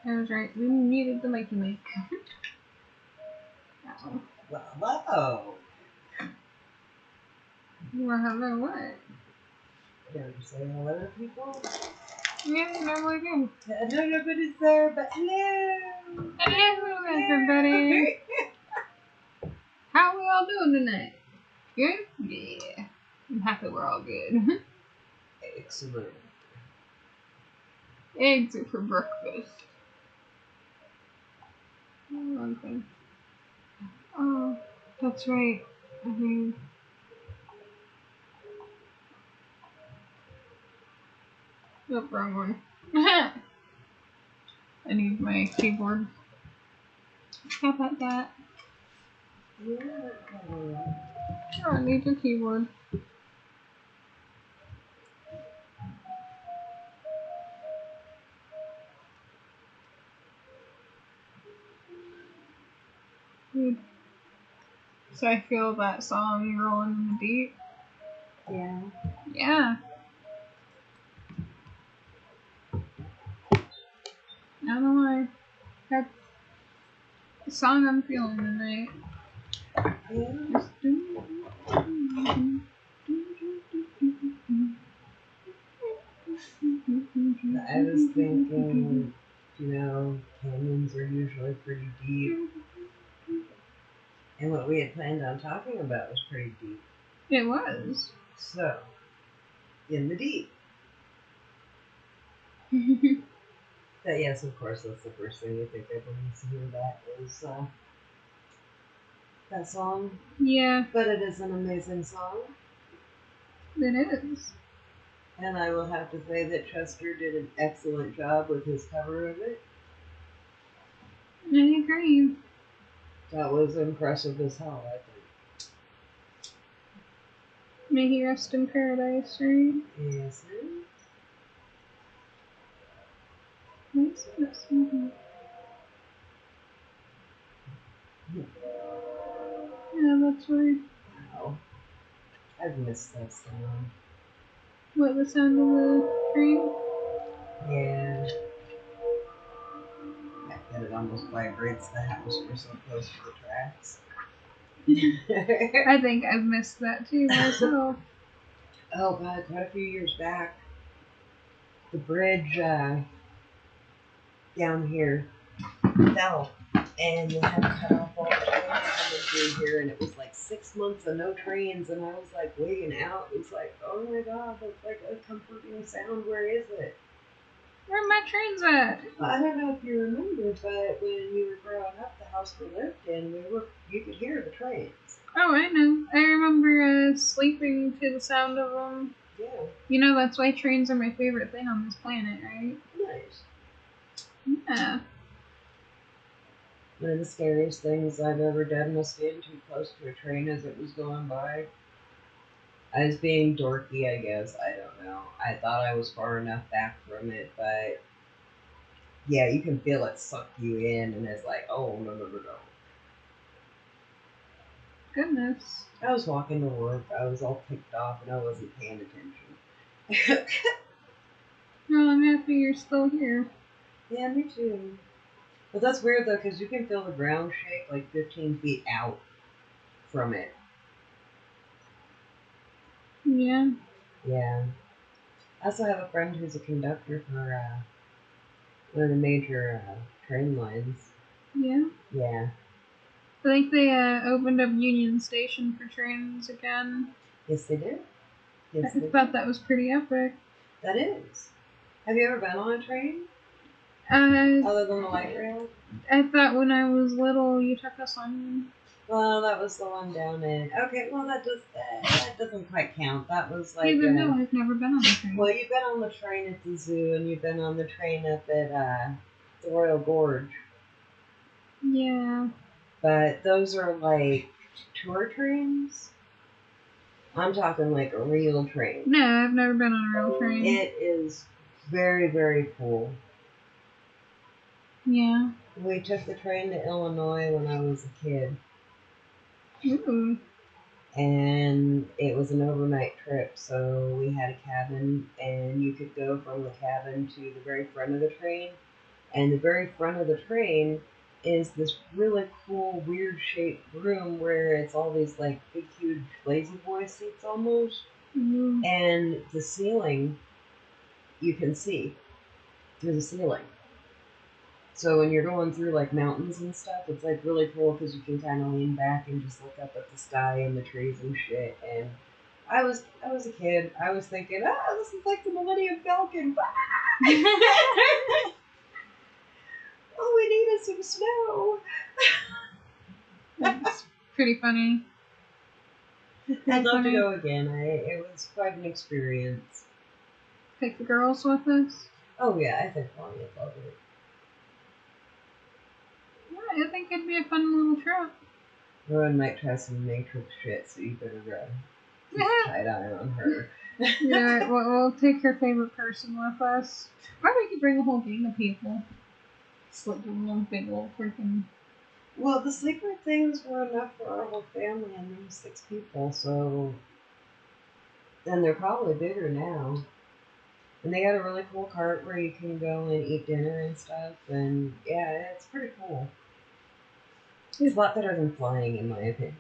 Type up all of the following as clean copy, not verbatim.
I was right. We needed the Mikey Mike. Oh. Well, hello. Well, hello, what? Don't you say hello to people? Yeah, you normally do. I know nobody's there, but hello. Hello, everybody. How we all doing tonight? Good? Yeah. I'm happy we're all good. Excellent. Eggs are for breakfast. Oh, okay. Oh, that's right. I mean, nope, wrong one. I need my keyboard. How about that? Yeah, okay. Oh, I need your keyboard. Dude. So I feel that song rolling in the deep. Yeah. Yeah. I don't know why. That's the song I'm feeling tonight. Yeah. I was thinking, canyons are usually pretty deep. And what we had planned on talking about was pretty deep. It was. So, in the deep. But yes, of course, that's the first thing you think of when you see that is that song. Yeah. But it is an amazing song. It is. And I will have to say that Chester did an excellent job with his cover of it. I agree. That was impressive as hell, I think. May he rest in paradise, right? Yes, sir. Nice. Yeah, that's right. Wow. I've missed that song. What, the sound of the train? Yeah. The fact that it almost vibrates the house. We're so close to the tracks. I think I've missed that too myself. Oh god, quite a few years back, the bridge down here fell, and they had to cut off all the trains coming through here, and it was like 6 months of no trains, and I was like waiting out. It was like, oh my god, that's like a comforting sound. Where is it? Where are my trains at? Well, I don't know if you remember, but when you were growing up, the house we lived in, you could hear the trains. Oh, I know. I remember sleeping to the sound of them. Yeah. You know, that's why trains are my favorite thing on this planet, right? Nice. Yeah. One of the scariest things I've ever done was stand too close to a train as it was going by. I was being dorky, I guess. I don't know. I thought I was far enough back from it, but yeah, you can feel it suck you in, and it's like, oh, no, no, no, no. Goodness. I was walking to work. I was all ticked off, and I wasn't paying attention. Well, I'm happy you're still here. Yeah, me too. But that's weird, though, because you can feel the ground shake like 15 feet out from it. Yeah. Yeah. I also have a friend who's a conductor for one of the major train lines. Yeah. Yeah. I think they opened up Union Station for trains again. Yes, they did. Yes, I they thought did. that was pretty epic. That is. Have you ever been on a train? Uh, Other than the light rail? I thought when I was little you took us on one. Well, that was the one down in... Okay, well, that doesn't quite count. That was like... Even though I've never been on a train. Well, you've been on the train at the zoo, and you've been on the train up at the Royal Gorge. Yeah. But those are like tour trains. I'm talking like a real train. No, I've never been on a real train. It is very, very cool. Yeah. We took the train to Illinois when I was a kid. Ooh. And it was an overnight trip, so we had a cabin, and you could go from the cabin to the very front of the train, And the very front of the train is this really cool, weird shaped room where it's all these like big, huge lazy boy seats almost. Mm-hmm. And the ceiling, you can see through the ceiling. So when you're going through like mountains and stuff, it's like really cool because you can kind of lean back and just look up at the sky and the trees and shit. And I was a kid. I was thinking, this is like the Millennium Falcon. Oh, we needed some snow. It's pretty funny. I'd love to go again. It was quite an experience. Take the girls with us. Oh yeah, I think Bonnie would love it. Yeah, I think it'd be a fun little trip. Rowan might try some Matrix shit, so you better keep a tight eye on her. Yeah, we'll take her favorite person with us. Or we could bring a whole gang of people. Just like one big old freaking... Well, the sleeper things were enough for our whole family, and there were 6 people, so... And they're probably bigger now. And they got a really cool cart where you can go and eat dinner and stuff, and yeah, it's pretty cool. It's a lot better than flying, in my opinion.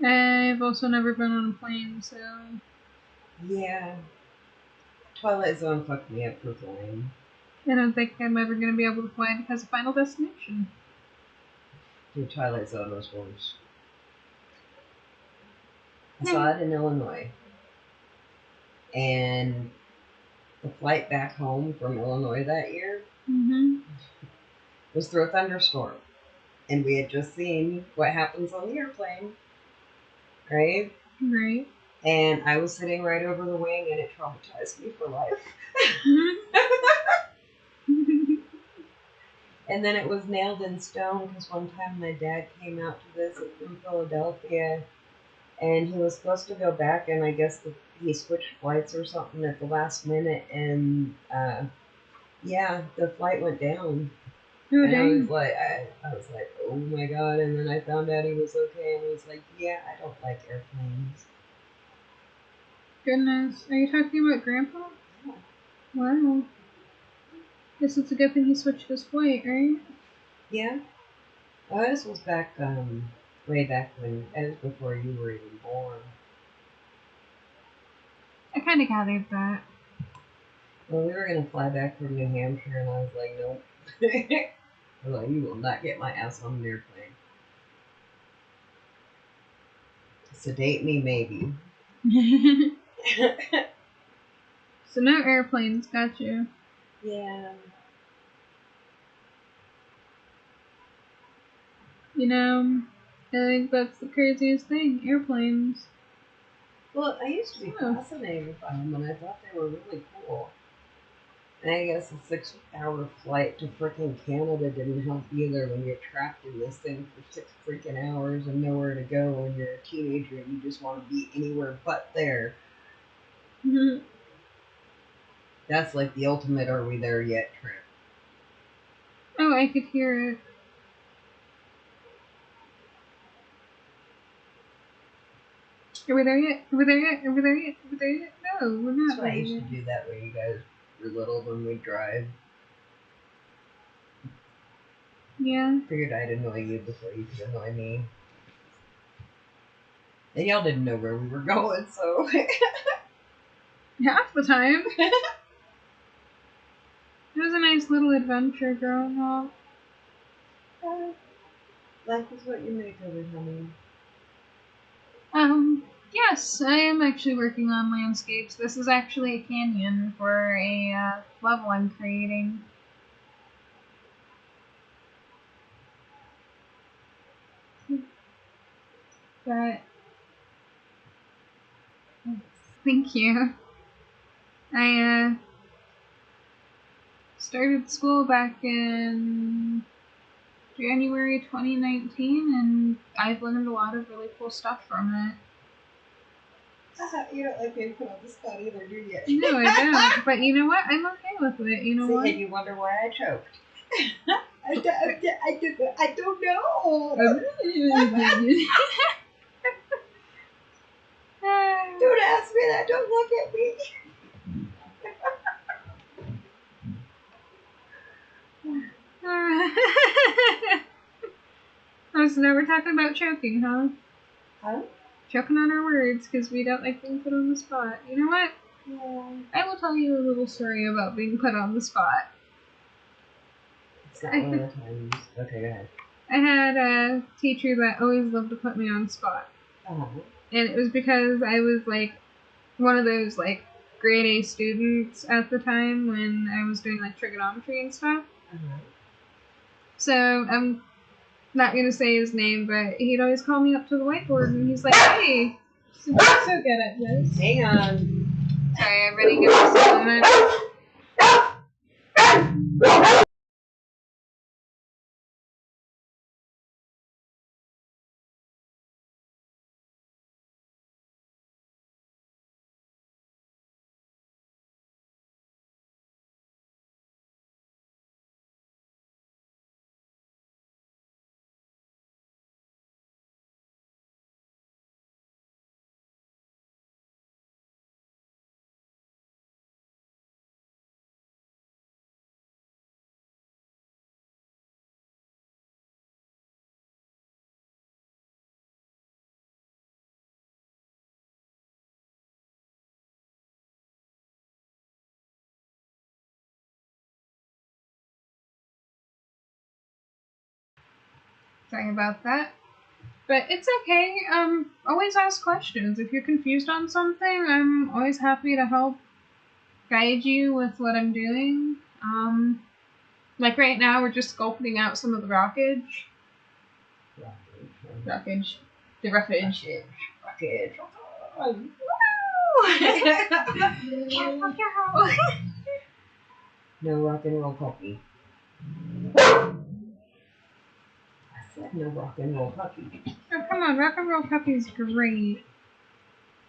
I've also never been on a plane, so... Yeah. Twilight Zone fucked me up for flying. I don't think I'm ever going to be able to fly because of Final Destination. The Twilight Zone was worse. I saw it in Illinois. And the flight back home from Illinois that year was through a thunderstorm. And we had just seen what happens on the airplane. Right? Right. And I was sitting right over the wing and it traumatized me for life. And then it was nailed in stone because one time my dad came out to visit from Philadelphia and he was supposed to go back and I guess he switched flights or something at the last minute and yeah, the flight went down. Oh, and dang. I was like, oh my god, and then I found out he was okay and I was like, yeah, I don't like airplanes. Goodness. Are you talking about Grandpa? Yeah. Wow. Guess it's a good thing he switched his flight, right? Yeah. Well, this was back, way back when, it was before you were even born. I kind of gathered that. Well, we were going to fly back from New Hampshire, and I was like, nope. I was like, you will not get my ass on an airplane. Sedate me, maybe. So no airplanes, got you. Yeah. You know, I think that's the craziest thing, airplanes. Well, I used to be fascinated by them, and I thought they were really cool. And I guess a 6-hour flight to frickin' Canada didn't help either when you're trapped in this thing for 6 freaking hours and nowhere to go when you're a teenager and you just want to be anywhere but there. That's like the ultimate are we there yet trip. Oh, I could hear it. Are we there yet? Are we there yet? Are we there yet? Are we there yet? No, we're not. That's why I used to do that when you guys were little when we drive. Yeah. Figured I'd annoy you before you could annoy me. And y'all didn't know where we were going, so... Half the time. It was a nice little adventure growing up. Life is what you make of it, honey. Yes, I am actually working on landscapes. This is actually a canyon for a level I'm creating. But thank you. I started school back in January 2019, and I've learned a lot of really cool stuff from it. You don't like being put on the spot either, do you? No, I don't. But you know what? I'm okay with it. You know what? And you wonder why I choked. I don't know. Don't ask me that. Don't look at me. Oh, so now we're talking about choking, huh? Huh? Choking on our words because we don't like being put on the spot. You know what? Yeah. I will tell you a little story about being put on the spot. It's not one of the times. Okay, go ahead. I had a teacher that always loved to put me on the spot. Uh-huh. And it was because I was like one of those like grade A students at the time when I was doing like trigonometry and stuff. Uh-huh. So I'm not gonna say his name, but he'd always call me up to the whiteboard and he's like, "Hey, since you're so good at this." Hang on. Sorry, everybody give us a moment. Sorry about that. But it's okay. Always ask questions. If you're confused on something, I'm always happy to help guide you with what I'm doing. Like right now, we're just sculpting out some of the rockage. Rockage. The roughage. Rockage. No rock and roll puppy. I said no rock and roll puppy. Oh, come on, rock and roll puppy's great.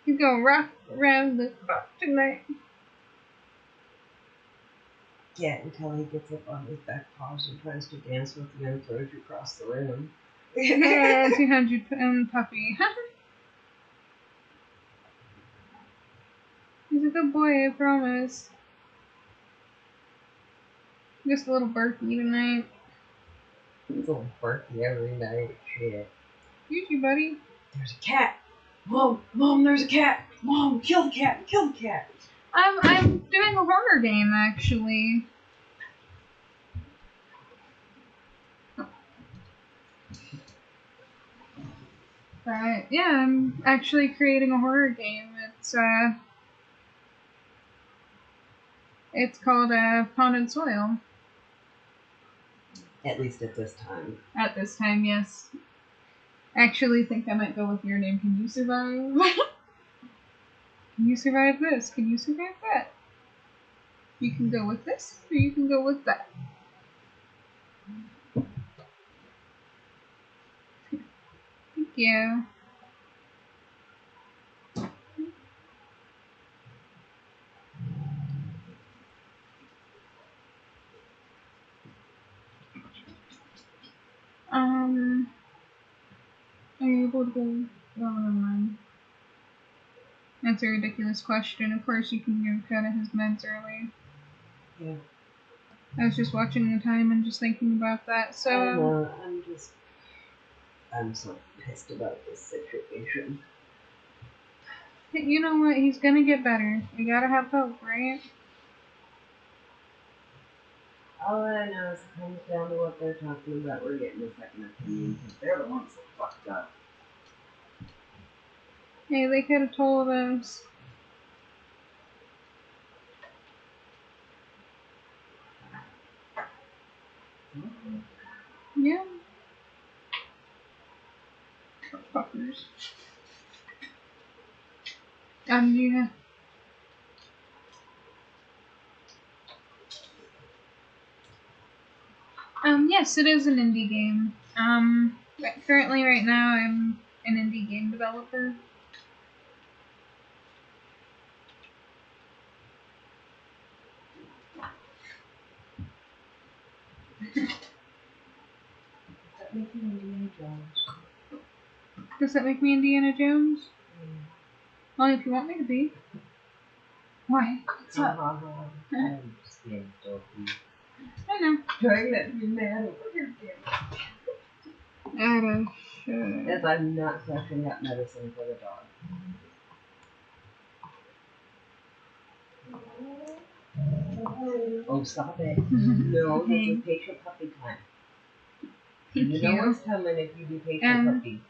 You go rock around the clock tonight. Yeah, until he gets up on his back paws and tries to dance with you and throws you across the room. 200-pound puppy. He's a good boy, I promise. Just a little barky tonight. He's a little barky every night. Shit. Usually, buddy. There's a cat. Mom, there's a cat. Mom, kill the cat. Kill the cat. I'm doing a horror game, actually. But, yeah, I'm actually creating a horror game. It's called Pond and Soil. At least at this time. At this time, yes. I actually think I might go with your name. Can you survive? Can you survive this? Can you survive that? You can go with this, or you can go with that. Thank you. Are you able to go? Oh, never mind. That's a ridiculous question. Of course, you can give Coda his meds early. Yeah. I was just watching the time and just thinking about that. So I know. I'm so pissed about this situation. you know what? He's gonna get better. We gotta have hope, right? All I know is it comes down to what they're talking about. We're getting a second opinion because they're the ones that fucked up. Hey, they could have told us. Yeah. Fuckers. Yeah. Yes, it is an indie game. Currently right now I'm an indie game developer. That makes me Indiana Jones. Does that make me Indiana Jones? Well, if you want me to be. Why? What's up? I'm just being dorky. I know. Trying not to be mad over here, I should. as I'm not crushing up medicine for the dog. Oh, stop it. No, this is patient puppy time. You know what's coming if you do patient puppy.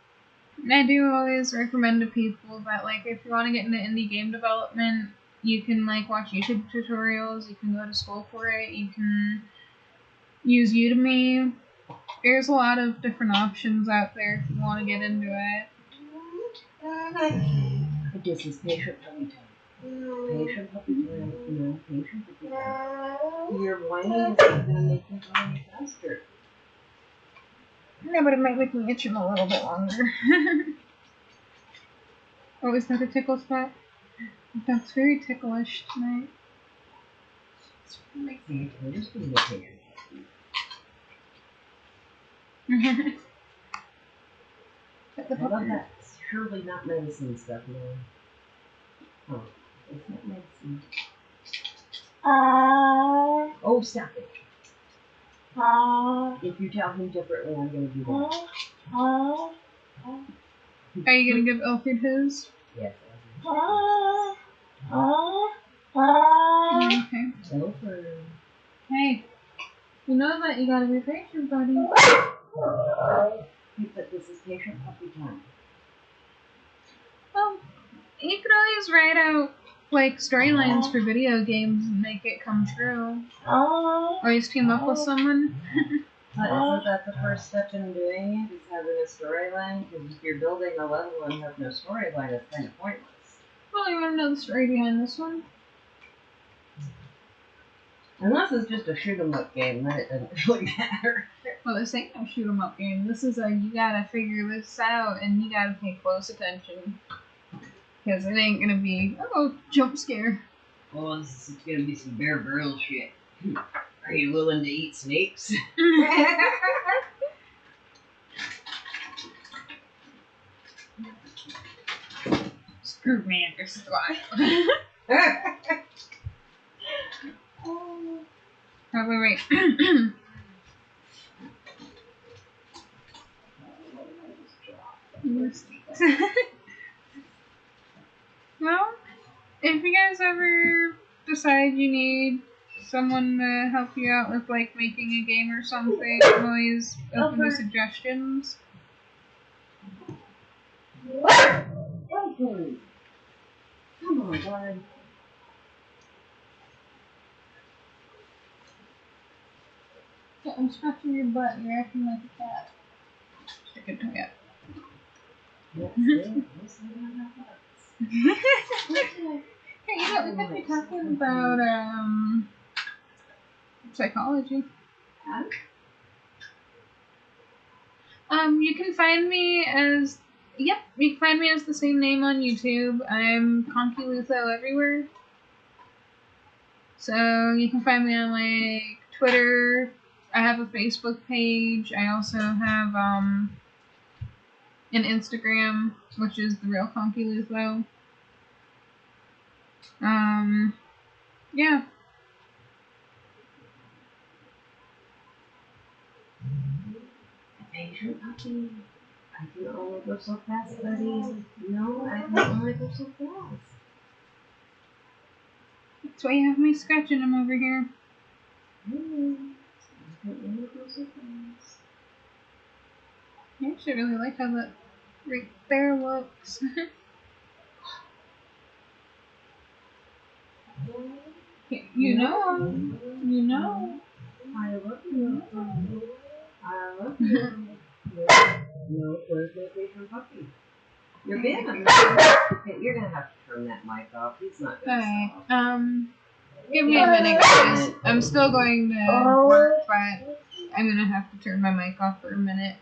I do always recommend to people that, like, if you want to get into indie game development, you can, like, watch YouTube tutorials, you can go to school for it, you can use Udemy. There's a lot of different options out there if you want to get into it. This is patient puppy time. Patient puppy time. No, patient puppy time. Your whining is not going to make me go any faster. Yeah, but it might make me itch him a little bit longer. Oh, is that a tickle spot? That's very ticklish tonight. See, we're just being a patient. How about that? It's surely not medicine stuff, man. Oh, it's not medicine. Oh, stop it. If you tell him differently, I'm going to do that. Are you going to give Alfred his? Yes. Okay. Alfred. Hey, you know that you gotta be patient, buddy. But this is patient puppy time. Well, you could always write out, like, storylines for video games and make it come true. Always team up with someone. But isn't that the first step in doing it, is having a storyline? Because if you're building a level and have no storyline, it's kind of pointless. Well, you want to know the story behind this one? Unless it's just a shoot 'em up game, then it doesn't really matter. Well, this ain't no shoot 'em up game. This is a you gotta figure this out and you gotta pay close attention. Because it ain't gonna be, oh, jump scare. Oh, this is gonna be some Bear Grylls shit. Are you willing to eat snakes? Screw me, this is why. Oh, wait. Well, if you guys ever decide you need someone to help you out with, like, making a game or something, I'm always open to suggestions. Come on, darling. Yeah, I'm scratching your butt. You're acting like a cat. Stick it to me. Hey, you know, we could be talking about psychology. You can find me as you can find me as the same name on YouTube. I'm Conky Lutho everywhere. So you can find me on like Twitter. I have a Facebook page. I also have an Instagram, which is the real Conky Lutho. Yeah. Patient puppy. I can only go so fast, buddy. No, I can only go so fast. That's why you have me scratching him over here. I can only go so fast. I actually really like how that right there looks. You know. I love you. I love you. No, where's my patient puppy? You're being a You're gonna have to turn that mic off. He's not gonna stop. Give me a minute, guys. I'm still going to work, but I'm gonna have to turn my mic off for a minute.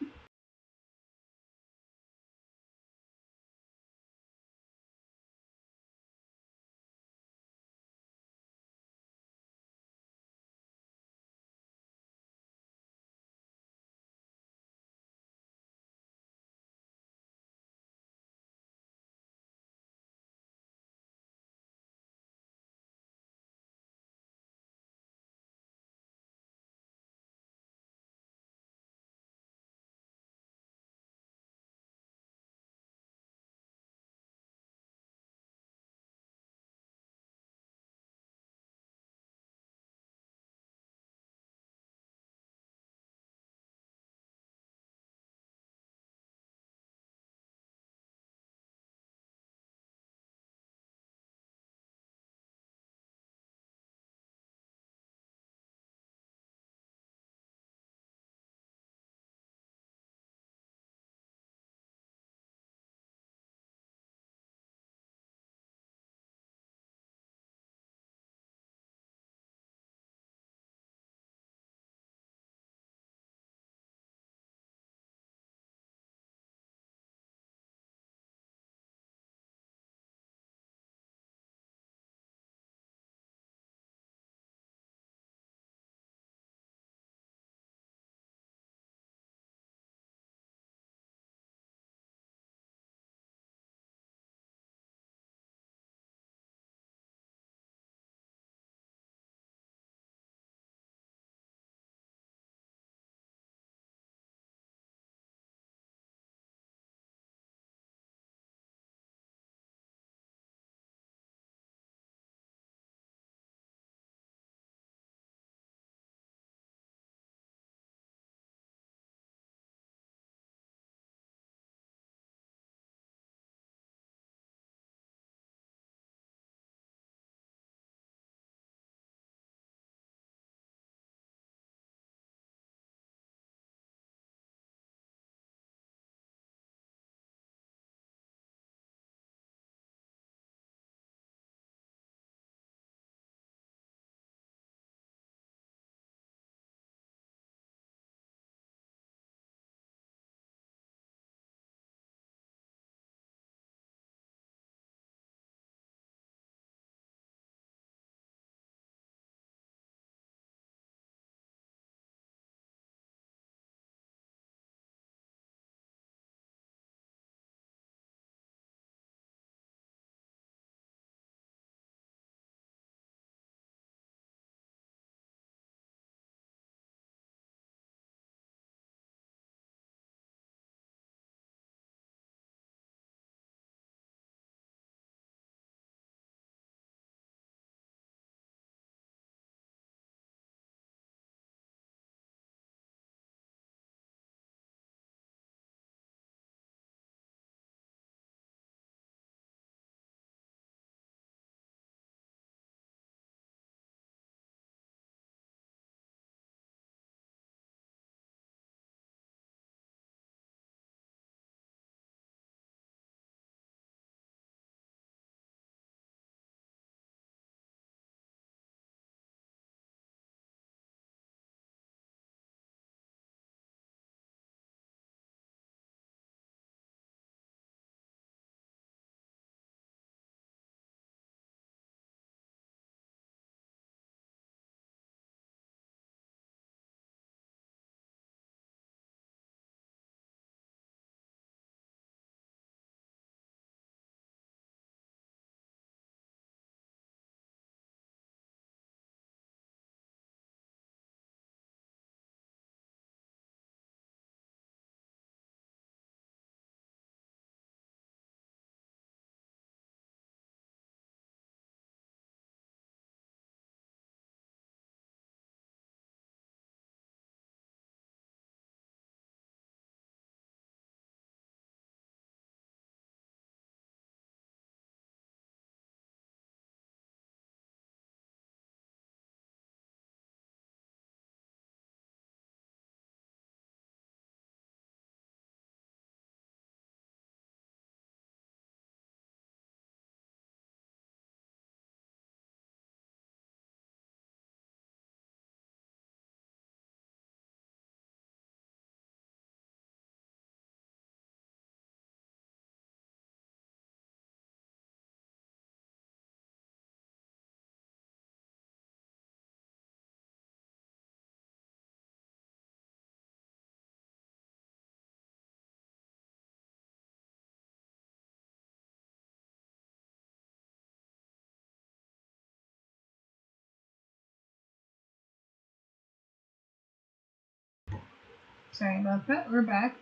Sorry about that. We're back.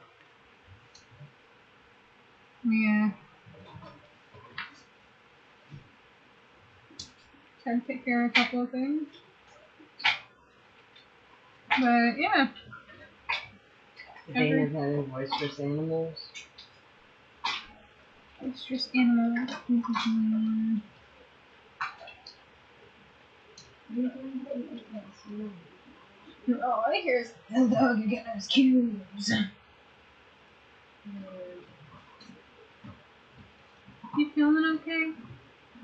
Yeah. Tried to take care of a couple of things. But yeah. Dana's having boisterous animals. It's just animals. All I hear is the dog getting his cubes. You feeling okay?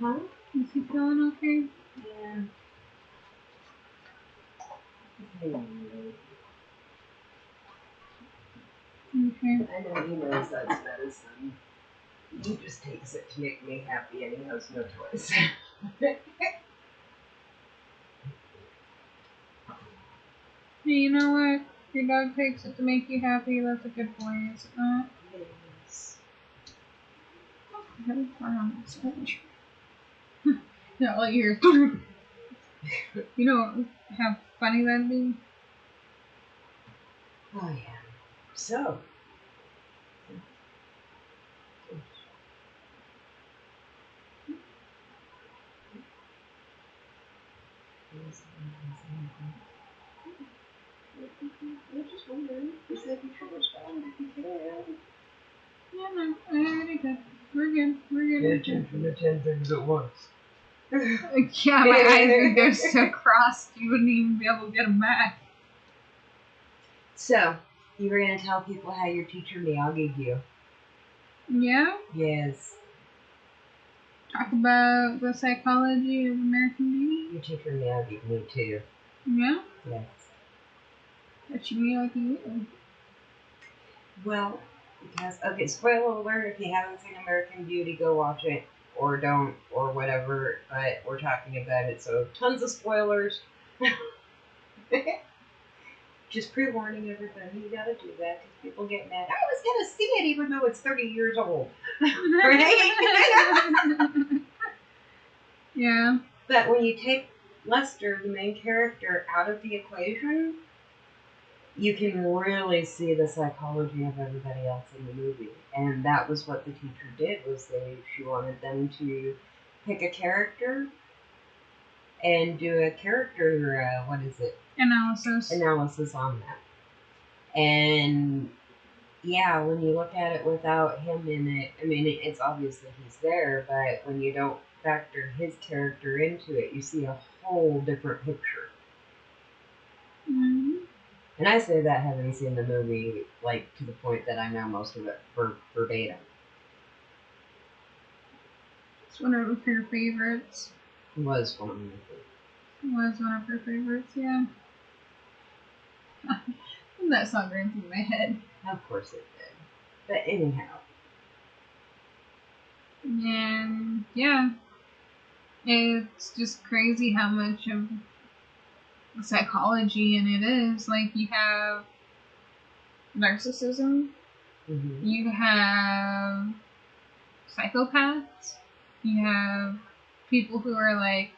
Huh? Is he feeling okay? Yeah. Okay. I know he knows that's medicine. He just takes it to make me happy and he has no choice. Hey, you know what? Your dog takes it to make you happy. That's a good boy, is it not? Yes. I have a fly on this bench. Yeah, all you hear is you know how funny that'd be? Oh yeah. So. I'm just wondering. You said you should respond if you can. Yeah, no, I already did. We're good. We're good. Pay attention to 10 things at once. Yeah, my eyes would go so crossed you wouldn't even be able to get them back. So, you were going to tell people how your teacher Miyagi'd you. Yeah? Yes. Talk about the psychology of American Beauty? Your teacher Miyagi'd me too. Yeah? Yes. That should be like you. Well, because, okay, spoiler alert, if you haven't seen American Beauty, go watch it. Or don't, or whatever, but we're talking about it, so tons of spoilers. Just pre-warning everybody, you gotta do that, because people get mad. I was gonna see it even though it's 30 years old. Right? Yeah. But when you take Lester, the main character, out of the equation, you can really see the psychology of everybody else in the movie. And that was what the teacher did, was she wanted them to pick a character and do a character, analysis on that. And yeah, when you look at it without him in it, I mean, it's obviously he's there, but when you don't factor his character into it, you see a whole different picture. Mm-hmm. And I say that having seen the movie, like, to the point that I know most of it verbatim. It's one of her favorites. Was one of my Was one of her favorites, yeah. That song ran through my head. Of course it did. But anyhow. And yeah. It's just crazy how much of psychology in it is. Like, you have narcissism, Mm-hmm. you have psychopaths, you have people who are like,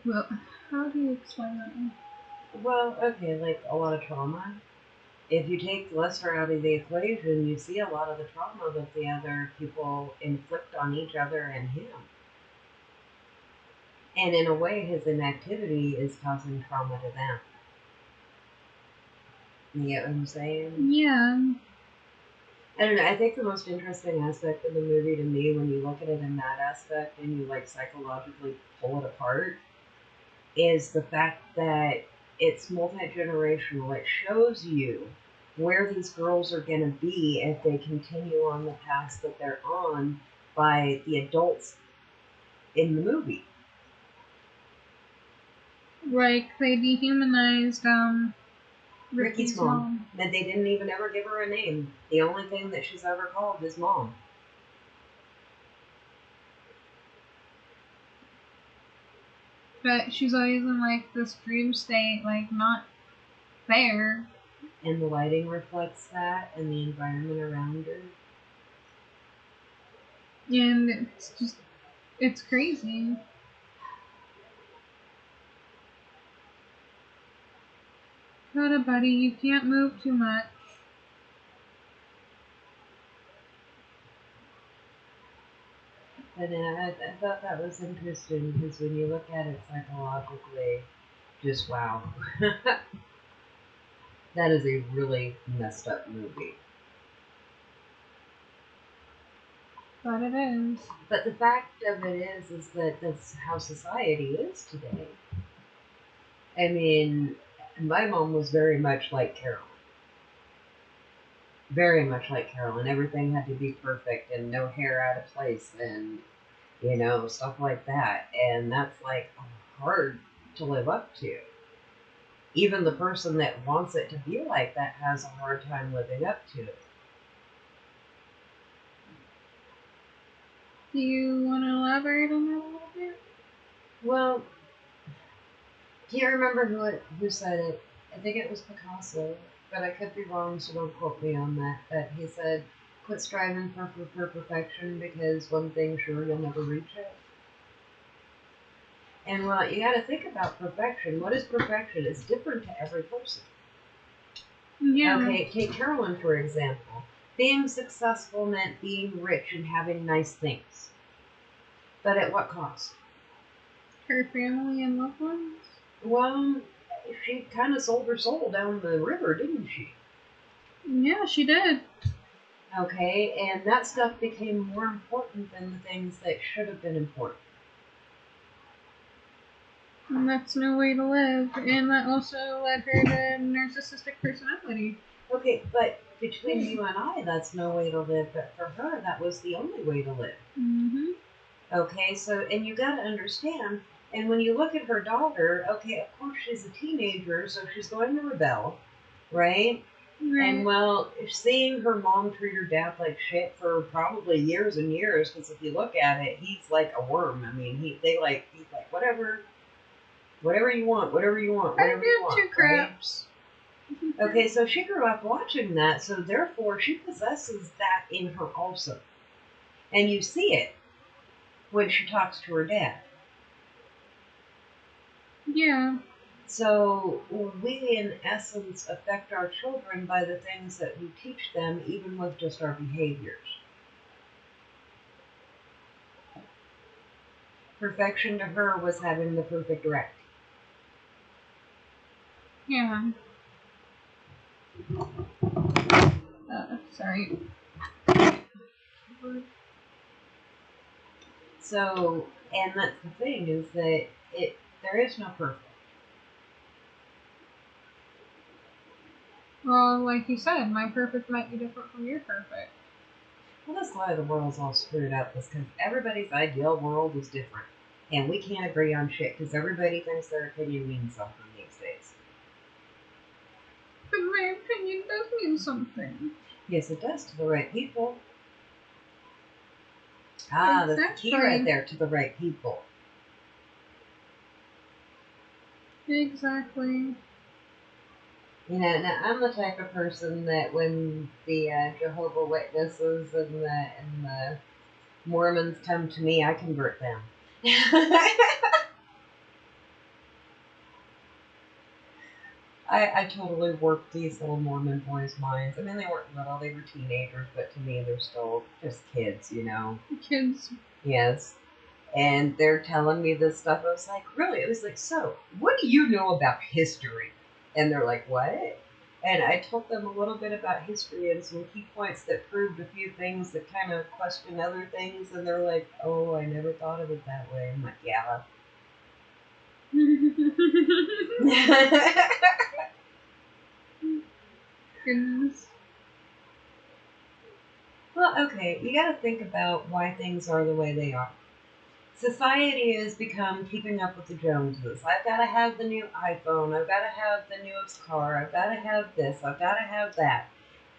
well, how do you explain that? Well, okay, like a lot of trauma. If you take Lester out of the equation, you see a lot of the trauma that the other people inflict on each other and him. And in a way, his inactivity is causing trauma to them. You get what I'm saying? Yeah. I don't know. I think the most interesting aspect of the movie to me, when you look at it in that aspect and you like psychologically pull it apart, is the fact that it's multi-generational. It shows you where these girls are going to be if they continue on the path that they're on by the adults in the movie. Like, they dehumanized, Ricky's mom. That they didn't even ever give her a name. The only thing that she's ever called is mom. But she's always in, like, this dream state, like, not there. And the lighting reflects that, and the environment around her. And it's crazy. Got a buddy, you can't move too much. But I thought that was interesting because when you look at it psychologically, just wow. That is a really messed up movie. But it is. But the fact of it is that that's how society is today. I mean, my mom was very much like Carolyn. Very much like Carolyn. Everything had to be perfect and no hair out of place and, stuff like that. And that's like hard to live up to. Even the person that wants it to be like that has a hard time living up to it. Do you want to elaborate on that a little bit? Well, do you remember who said it? I think it was Picasso, but I could be wrong, so don't quote me on that. But he said, quit striving for perfection because one thing sure you'll never reach it. And well, you got to think about perfection. What is perfection? It's different to every person. Yeah. Okay, take Carolyn for example. Being successful meant being rich and having nice things. But at what cost? Her family and loved ones? Well, she kind of sold her soul down the river, didn't she? Yeah, she did. Okay, and that stuff became more important than the things that should have been important. And that's no way to live. And that also led her to narcissistic personality. Okay, but between you and I, that's no way to live. But for her, that was the only way to live. Mm-hmm. Okay, so, and you got to understand, and when you look at her daughter, okay, of course she's a teenager, so she's going to rebel, right? Right. And well, seeing her mom treat her dad like shit for probably years and years, because if you look at it, he's like a worm. I mean, he's like whatever you want, whatever you want, whatever you want. Two craps. Right? Okay, so she grew up watching that, so therefore she possesses that in her also, and you see it when she talks to her dad. Yeah. So we, in essence, affect our children by the things that we teach them, even with just our behaviors. Perfection to her was having the perfect wreck. Yeah. Sorry. So, and that's the thing, is that there is no perfect. Well, like you said, my perfect might be different from your perfect. Well, that's why the world's all screwed up, is because everybody's ideal world is different. And we can't agree on shit, because everybody thinks their opinion means something these days. But my opinion does mean something. Yes, it does to the right people. Ah, exactly. That's the key right there, to the right people. Exactly. Now I'm the type of person that when the Jehovah Witnesses and the Mormons come to me, I convert them. I totally warped these little Mormon boys' minds. I mean, they weren't little, they were teenagers, but to me, they're still just kids, Kids. Yes. And they're telling me this stuff. I was like, really? It was like, so, what do you know about history? And they're like, what? And I told them a little bit about history and some key points that proved a few things that kind of question other things. And they're like, oh, I never thought of it that way. I'm like, yeah. Goodness. Well, okay, you got to think about why things are the way they are. Society has become keeping up with the Joneses. I've got to have the new iPhone. I've got to have the newest car. I've got to have this. I've got to have that.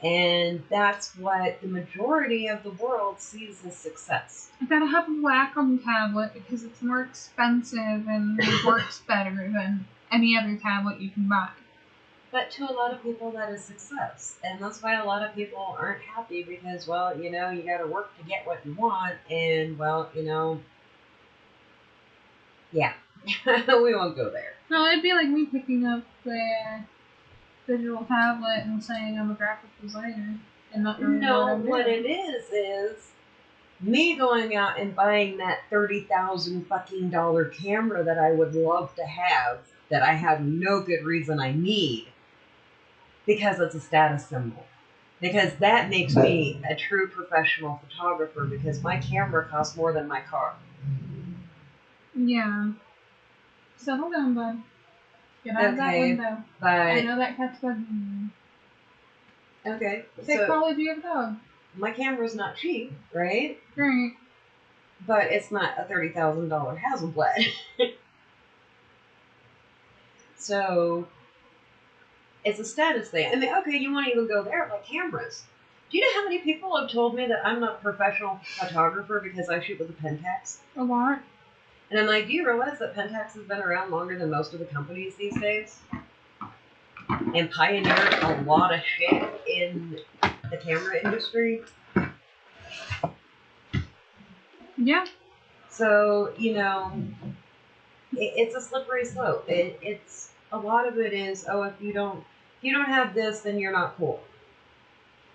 And that's what the majority of the world sees as success. I gotta have a Wacom tablet because it's more expensive and it works better than any other tablet you can buy. But to a lot of people, that is success. And that's why a lot of people aren't happy because, well, you gotta work to get what you want. And, well, yeah, we won't go there. No, it'd be like me picking up the digital tablet and saying I'm a graphic designer and not knowing No, what I'm what doing. it is me going out and buying that $30,000 fucking camera that I would love to have, that I have no good reason I need, because it's a status symbol. Because that makes me a true professional photographer, because my camera costs more than my car. Yeah. Settle down, bud. Get out of that Okay, window. but I know that cat's bugging you. okay, Say, so Carly, do you have a dog? my camera's not cheap, right? Right. But it's not a $30,000 Hasselblad. So it's a status thing. I mean, okay, you want to even go there, like cameras. Do you know how many people have told me that I'm not a professional photographer because I shoot with a Pentax? A lot. And I'm like, do you realize that Pentax has been around longer than most of the companies these days? And pioneered a lot of shit in the camera industry? Yeah. So, you know, it's a slippery slope. It's a lot of it is, oh, if you don't have this, then you're not cool.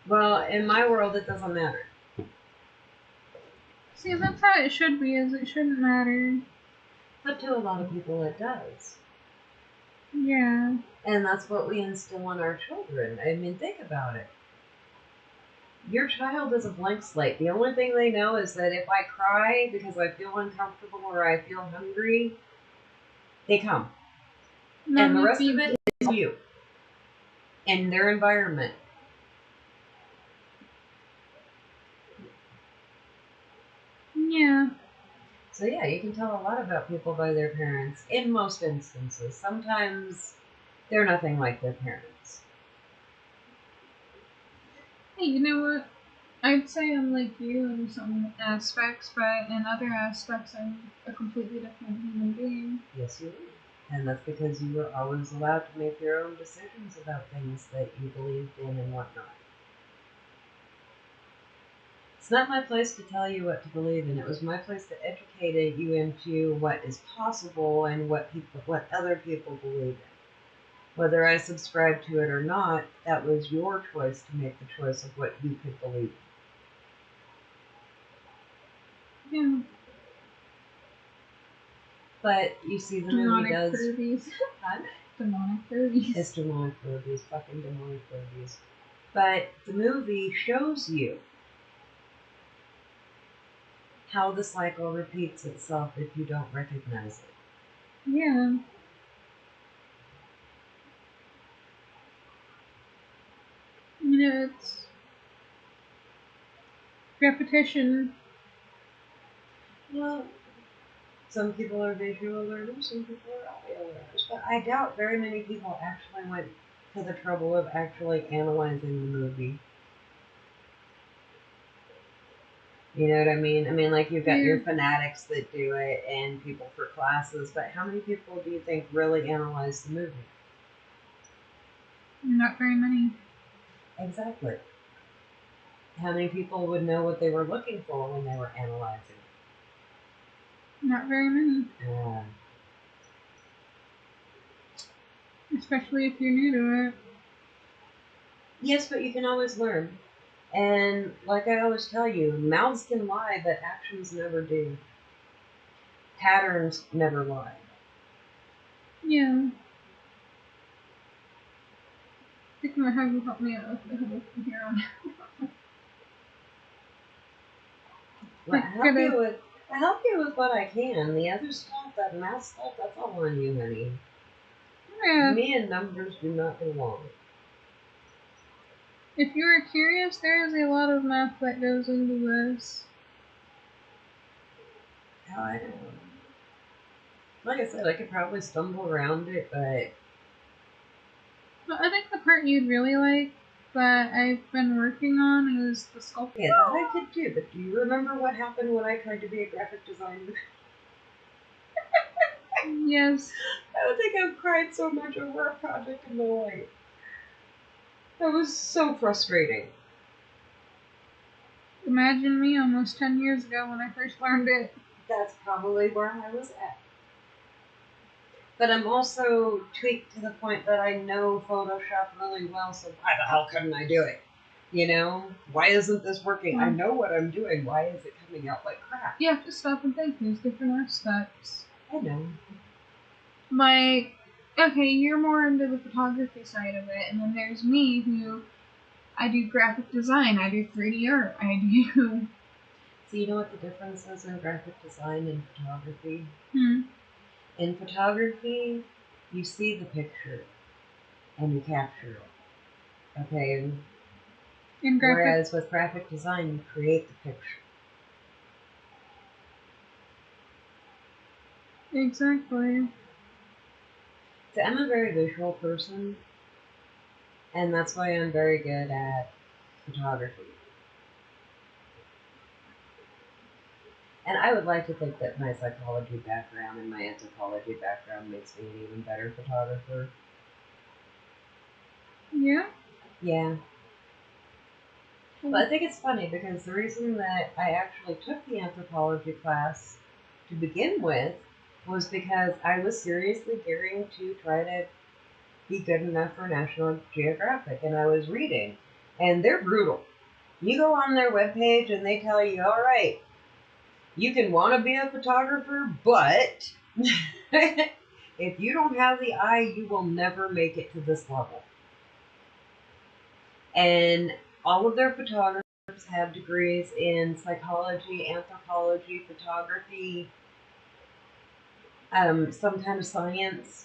Well, in my world, it doesn't matter. See, that's how it should be, is it shouldn't matter. But to a lot of people, it does. Yeah. And that's what we instill in our children. I mean, think about it. Your child is a blank slate. The only thing they know is that if I cry because I feel uncomfortable or I feel hungry, they come. And the rest of it is you and their environment. Yeah. So yeah, you can tell a lot about people by their parents in most instances. Sometimes they're nothing like their parents. Hey, you know what? I'd say I'm like you in some aspects, but in other aspects, I'm a completely different human being. Yes, you are. And that's because you were always allowed to make your own decisions about things that you believed in and whatnot. It's not my place to tell you what to believe in. It was my place to educate you into what is possible and what other people believe in. Whether I subscribe to it or not, that was your choice to make the choice of what you could believe in. Yeah. But you see, the movie does. Furbies. Huh? Demonic furbies. It's demonic furbies, fucking demonic furbies. But the movie shows you how the cycle repeats itself if you don't recognize it. Yeah. You know, it's repetition. Well, some people are visual learners, some people are audio learners, but I doubt very many people actually went to the trouble of actually analyzing the movie. You know what I mean? I mean, like, you've got your fanatics that do it and people for classes, but how many people do you think really analyze the movie? Not very many. Exactly. How many people would know what they were looking for when they were analyzing it? Not very many. Yeah. Especially if you're new to it. Yes, but you can always learn. And like I always tell you, mouths can lie, but actions never do. Patterns never lie. Yeah. I think I'm gonna have you help me out with the whole from here on. Well, I help you with what I can. The other stuff, that math stuff, that's all on you, honey. Yeah. Me and numbers do not belong. If you were curious, there is a lot of math that goes into this. How I know. Like I said, I could probably stumble around it, but I think the part you'd really like that I've been working on is the sculpting. yeah, that I could do. But do you remember what happened when I tried to be a graphic designer? Yes. I don't think I've cried so much over a project in my life. That was so frustrating. Imagine me almost 10 years ago when I first learned it. That's probably where I was at. But I'm also tweaked to the point that I know Photoshop really well, so why the hell couldn't I do it? You know? Why isn't this working? I know what I'm doing. Why is it coming out like crap? You have to stop and think. There's different aspects. I know. Okay, you're more into the photography side of it, and then there's me who I do graphic design, I do 3D art, I do. So you know what the difference is in graphic design and photography? Hmm. In photography, you see the picture and you capture it. Okay? Whereas with graphic design, you create the picture. Exactly. So I'm a very visual person, and that's why I'm very good at photography. And I would like to think that my psychology background and my anthropology background makes me an even better photographer. Yeah? Yeah. But I think it's funny because the reason that I actually took the anthropology class to begin with was because I was seriously gearing to try to be good enough for National Geographic, and I was reading, and they're brutal. You go on their webpage and they tell you, all right, you can want to be a photographer, but if you don't have the eye, you will never make it to this level. And all of their photographers have degrees in psychology, anthropology, photography, some kind of science.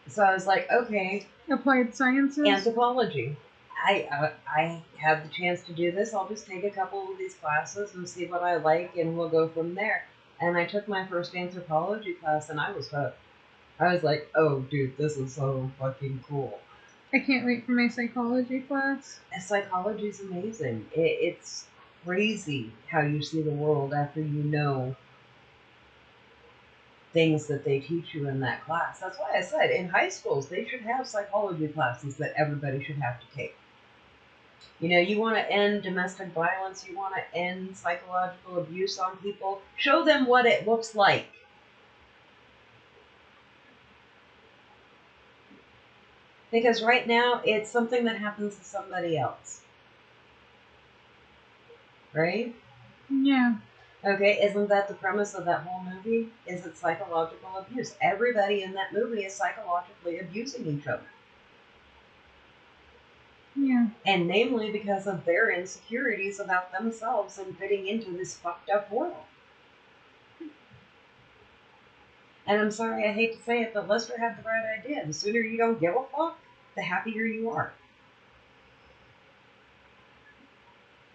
So I was like, okay. Applied sciences? Anthropology. I have the chance to do this. I'll just take a couple of these classes and see what I like, and we'll go from there. And I took my first anthropology class, and I was hooked. I was like, oh, dude, this is so fucking cool. I can't wait for my psychology class. Psychology is amazing. It's crazy how you see the world after you know things that they teach you in that class. That's why I said in high schools they should have psychology classes that everybody should have to take. You know, you want to end domestic violence, you want to end psychological abuse on people, show them what it looks like. Because right now, it's something that happens to somebody else. Right? Yeah. Okay, isn't that the premise of that whole movie? Is it psychological abuse? Everybody in that movie is psychologically abusing each other. Yeah. And namely because of their insecurities about themselves and fitting into this fucked up world. And I'm sorry, I hate to say it, but Lester had the right idea. The sooner you don't give a fuck, the happier you are.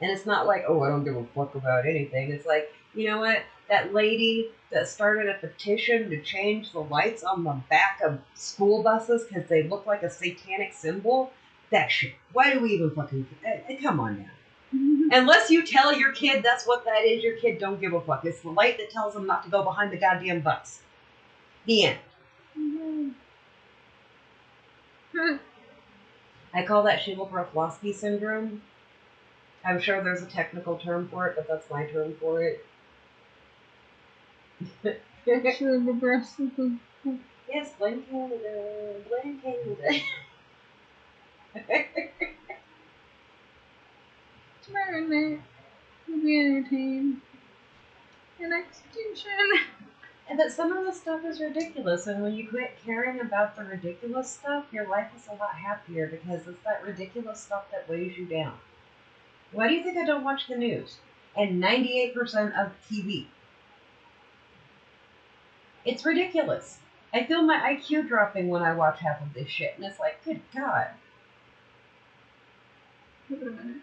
And it's not like, oh, I don't give a fuck about anything. It's like, you know what? That lady that started a petition to change the lights on the back of school buses because they look like a satanic symbol. That shit. Why do we even fucking... come on now. Unless you tell your kid that's what that is, your kid don't give a fuck. It's the light that tells them not to go behind the goddamn bus. The end. I call that Shimel-Broflovsky syndrome. I'm sure there's a technical term for it, but that's my term for it. Shimel-Broflovsky. Yes, blame Canada. Blame Canada. Tomorrow night will be entertained. An execution. But some of the stuff is ridiculous, and when you quit caring about the ridiculous stuff, your life is a lot happier because it's that ridiculous stuff that weighs you down. Why do you think I don't watch the news? And 98% of TV. It's ridiculous. I feel my IQ dropping when I watch half of this shit, and it's like, good God. Wait a minute.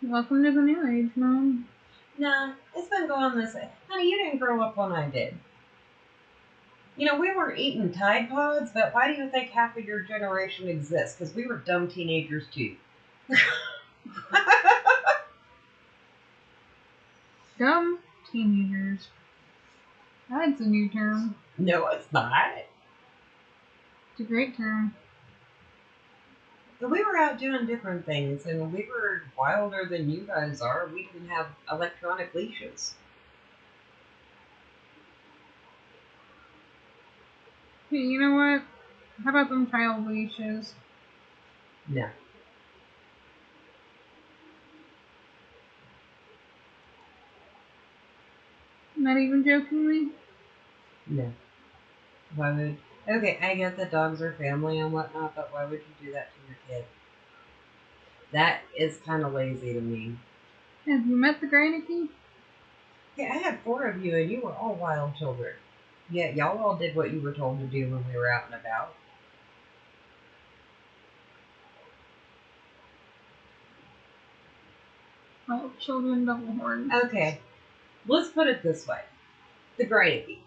Welcome to the new age, Mom. Nah, it's been going this way. Honey, you didn't grow up when I did. You know, we weren't eating Tide Pods, but why do you think half of your generation exists? Because we were dumb teenagers, too. Dumb teenagers. That's a new term. No, it's not. It's a great term. We were out doing different things, and we were wilder than you guys are. We didn't have electronic leashes. Hey, you know what? How about them child leashes? No, Not even jokingly? no. Why would? Okay, I get that dogs are family and whatnot, but why would you do that to your kid? That is kind of lazy to me. Have you met the Granny? Yeah, I had 4 of you, and you were all wild children. Yet y'all all did what you were told to do when we were out and about. Oh, children double horn. Okay, let's put it this way: the Granny.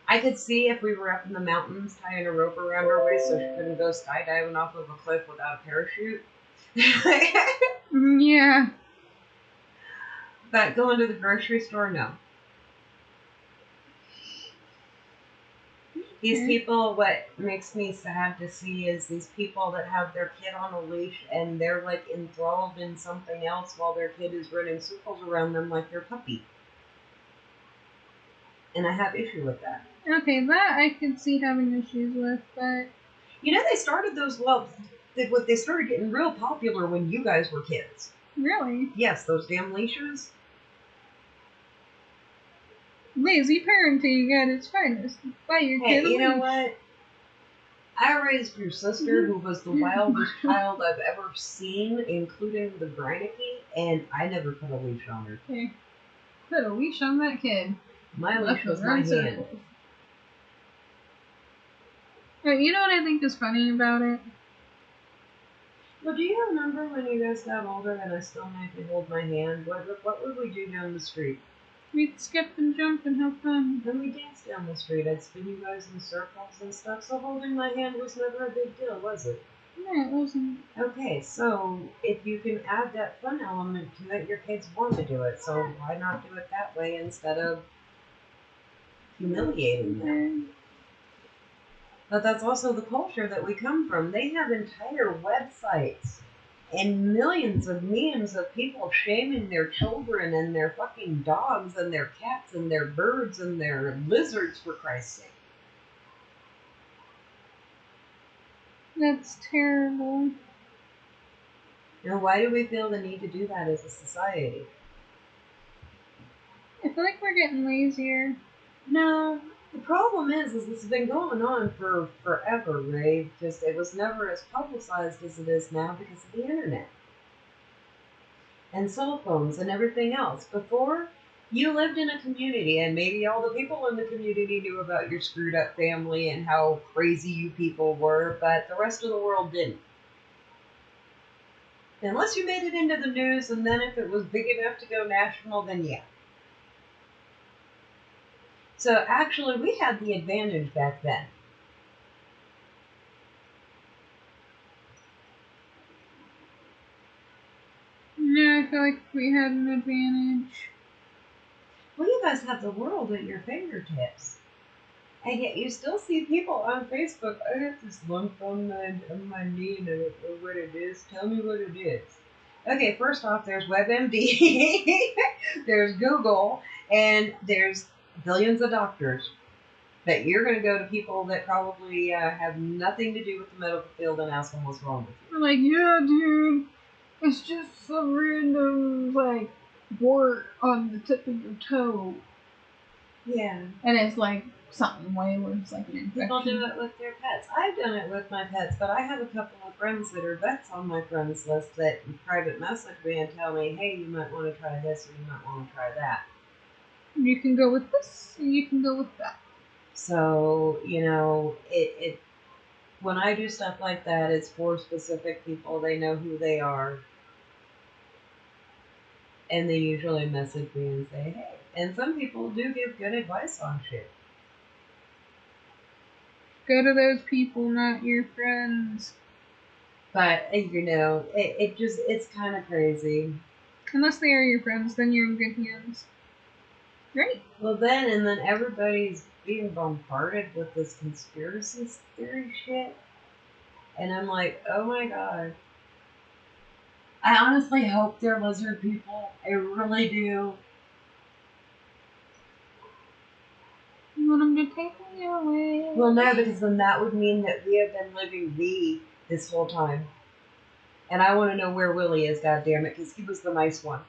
I could see if we were up in the mountains tying a rope around her waist so she couldn't go skydiving off of a cliff without a parachute. Yeah. But going to the grocery store, no. These people, what makes me sad to see is these people that have their kid on a leash and they're like enthralled in something else while their kid is running circles around them like their puppy. And I have issue with that. Okay, that I could see having issues with, but You know, they started those, they started getting real popular when you guys were kids. really, Yes, those damn leashes. lazy parenting at its finest. Buy your Hey, kid a you know leash. what? I raised your sister, who was the wildest child I've ever seen, including the Granny, and I never put a leash on her. Okay, put a leash on that kid. My Let leash them was my run hand. circles. You know what I think is funny about it? Well, do you remember when you guys got older and I still made you hold my hand? What would we do down the street? We'd skip and jump and have fun. Then we danced down the street. I'd spin you guys in circles and stuff, so holding my hand was never a big deal, was it? No, it wasn't. Okay, so if you can add that fun element to it, your kids want to do it, so why not do it that way instead of humiliating them? But that's also the culture that we come from. They have entire websites and millions of memes of people shaming their children and their fucking dogs and their cats and their birds and their lizards, for Christ's sake. That's terrible. Now, why do we feel the need to do that as a society? I feel like we're getting lazier. No, the problem is this has been going on for forever, right? Just it was never as publicized as it is now because of the internet and cell phones and everything else. Before, you lived in a community, and maybe all the people in the community knew about your screwed up family and how crazy you people were, but the rest of the world didn't. Unless you made it into the news, and then if it was big enough to go national, then yeah. So actually, we had the advantage back then. Yeah, I feel like we had an advantage. Well, you guys have the world at your fingertips. And yet you still see people on Facebook, I got this lump on my knee and I don't know what it is. Tell me what it is. Okay, first off, there's WebMD, there's Google, and there's billions of doctors. That you're going to go to people that probably have nothing to do with the medical field and ask them what's wrong with you. We're like, yeah, dude, it's just some random, like, wart on the tip of your toe. Yeah. And it's like something way worse, like an infection. People do it with their pets. I've done it with my pets, but I have a couple of friends that are vets on my friends list that private message me and tell me, hey, you might want to try this or you might want to try that. You can go with this, and you can go with that. So, you know, it when I do stuff like that, it's for specific people. They know who they are. And they usually message me and say, hey. And some people do give good advice on shit. Go to those people, not your friends. But, you know, it's kind of crazy. Unless they are your friends, then you're in good hands. Right? Well, then everybody's being bombarded with this conspiracy theory shit. And I'm like, oh my god. I honestly hope they're lizard people. I really do. You want him to take me away? Well, no, because then that would mean that we have been living V this whole time. And I want to know where Willie is, goddammit, because he was the nice one.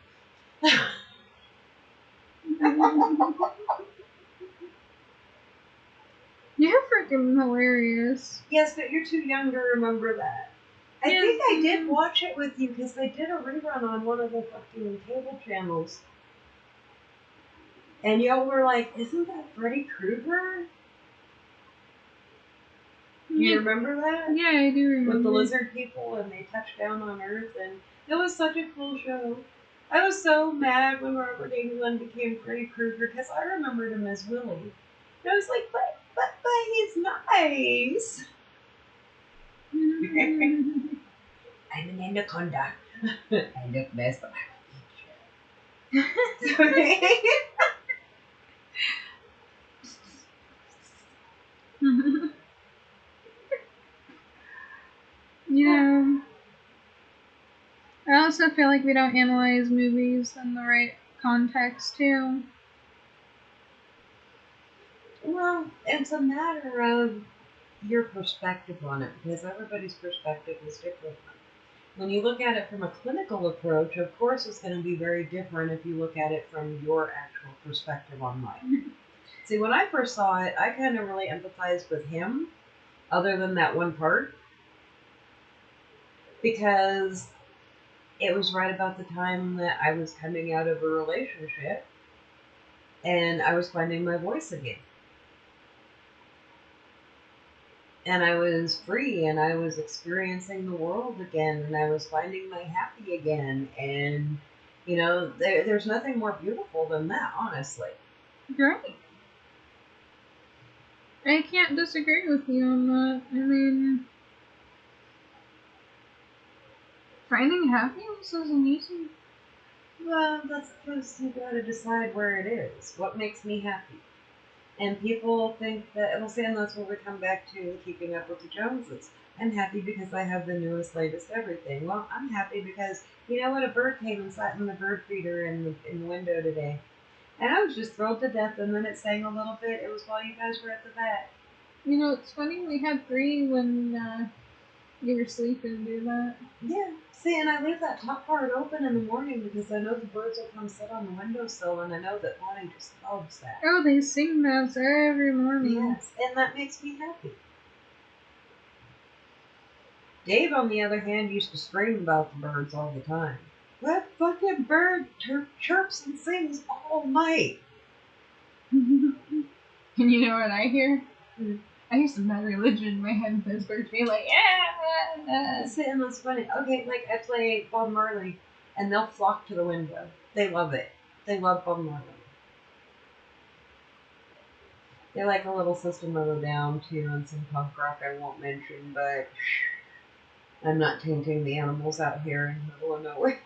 You're freaking hilarious. Yes, but you're too young to remember that. I think I did watch it with you because they did a rerun on one of the fucking cable channels. And y'all were like, isn't that Freddy Krueger? Do you remember that? Yeah, I do remember. With the lizard people and they touched down on Earth and it was such a cool show. I was so mad when Robert Englund became Freddy Krueger because I remembered him as Willie. And I was like, but he's nice. I'm an anaconda. I look nice, but I will eat you. Yeah. I also feel like we don't analyze movies in the right context, too. Well, it's a matter of your perspective on it, because everybody's perspective is different. When you look at it from a clinical approach, of course it's going to be very different if you look at it from your actual perspective on life. See, when I first saw it, I kind of really empathized with him, other than that one part, because it was right about the time that I was coming out of a relationship, and I was finding my voice again. And I was free and I was experiencing the world again and I was finding my happy again. And, you know, there's nothing more beautiful than that, honestly. Great. I can't disagree with you on that. I mean, finding happiness isn't easy. Well, that's because you gotta decide where it is. What makes me happy? And people think that, well, see, and that's where we come back to keeping up with the Joneses. I'm happy because I have the newest, latest everything. Well, I'm happy because, you know what, a bird came and sat in the bird feeder in the window today. And I was just thrilled to death, and then it sang a little bit. It was while you guys were at the vet. You know, it's funny, we had 3 when you were sleeping, do that. Yeah. See, and I leave that top part open in the morning because I know the birds will come sit on the windowsill, and I know that Bonnie just loves that. Oh, they sing that every morning. Yes, and that makes me happy. Dave, on the other hand, used to scream about the birds all the time. That fucking bird chirps and sings all night. And you know what I hear? I hear some bad religion in my head, those birds being like, yeah. And that's funny. Okay, like I play Bob Marley, and they'll flock to the window. They love it. They love Bob Marley. They like a little System of a Down too, and some punk rock I won't mention, but I'm not tainting the animals out here in the middle of nowhere.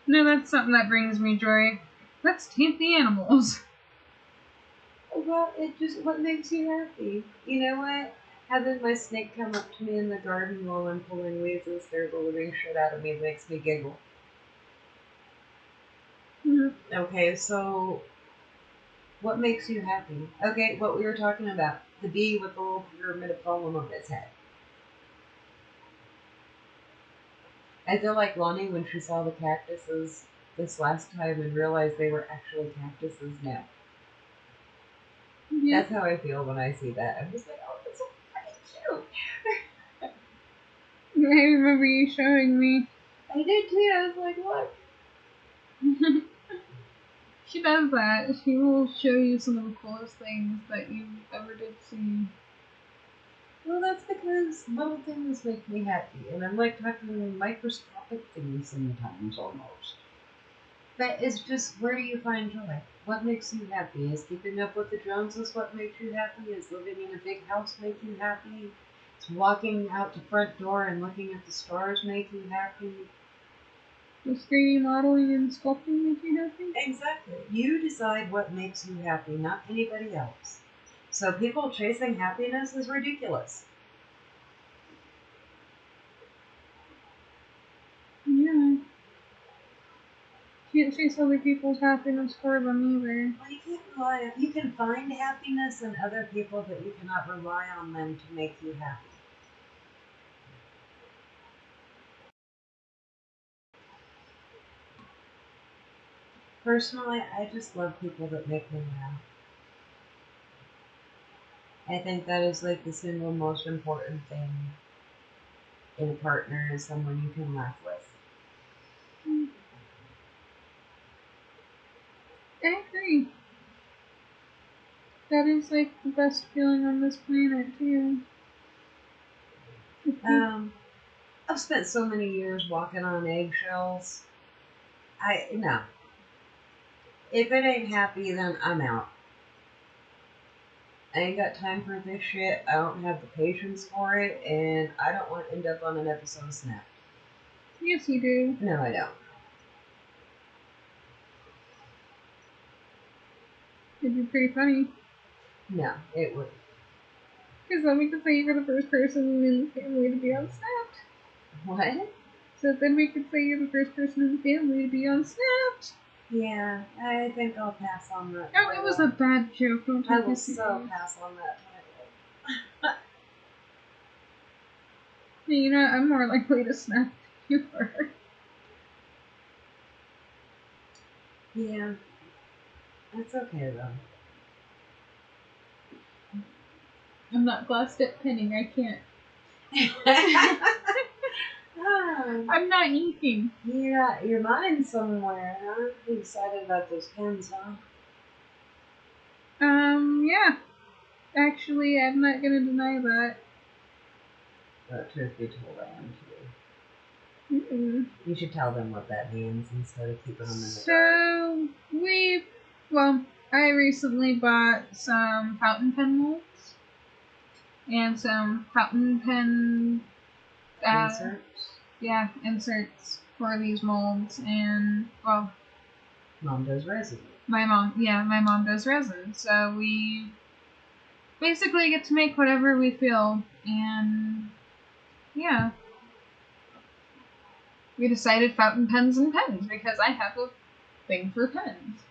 No, that's something that brings me joy. Let's taint the animals. Well, what makes you happy? You know what? Having my snake come up to me in the garden while I'm pulling weeds and scare the living shit out of me makes me giggle. Mm-hmm. Okay, so what makes you happy? Okay, what we were talking about. The bee with the little pyramid of pollen on its head. I feel like Lonnie when she saw the cactuses this last time and realized they were actually cactuses now. Yeah. That's how I feel when I see that. I'm just like, oh, that's so fucking cute. I remember you showing me. I did too. I was like, look. She does that. She will show you some of the coolest things that you ever did see. Well, that's because little things make me happy, and I'm like talking microscopic things sometimes almost. But it's just, where do you find joy? What makes you happy? Is keeping up with the Joneses what makes you happy? Is living in a big house make you happy? Is walking out the front door and looking at the stars make you happy? Does 3D modeling and sculpting make you happy? Exactly. You decide what makes you happy, not anybody else. So people chasing happiness is ridiculous. Yeah. Can't chase other people's happiness for them either. Well, you can't rely on, you can find happiness in other people, but you cannot rely on them to make you happy. Personally, I just love people that make me laugh. I think that is like the single most important thing in a partner is someone you can laugh with. I agree. That is like the best feeling on this planet too. I've spent so many years walking on eggshells. No. If it ain't happy, then I'm out. I ain't got time for this shit. I don't have the patience for it, and I don't want to end up on an episode of Snap. Yes, you do. No, I don't. It'd be pretty funny. No, it wouldn't. Because then we could say you were the first person in the family to be on Snapped. What? So then we could say you're the first person in the family to be on Snapped. Yeah, I think I'll pass on that. Oh, it was a bad joke. Don't I take will it so serious. pass on that title. Yeah, you know, I'm more likely to snap than you are. Yeah. That's okay, though. I'm not glass dip pinning. I can't. I'm not inking. You got your mind somewhere, huh? You excited about those pens, huh? Yeah. Actually, I'm not gonna deny that. Truth be told, I am too. Mm-mm. You should tell them what that means instead of keeping them in the dark. So, I recently bought some fountain pen molds and some fountain pen Inserts. Yeah, inserts for these molds, and Mom does resin. my mom does resin, so we basically get to make whatever we feel, and yeah, we decided fountain pens and pens because I have a thing for pens.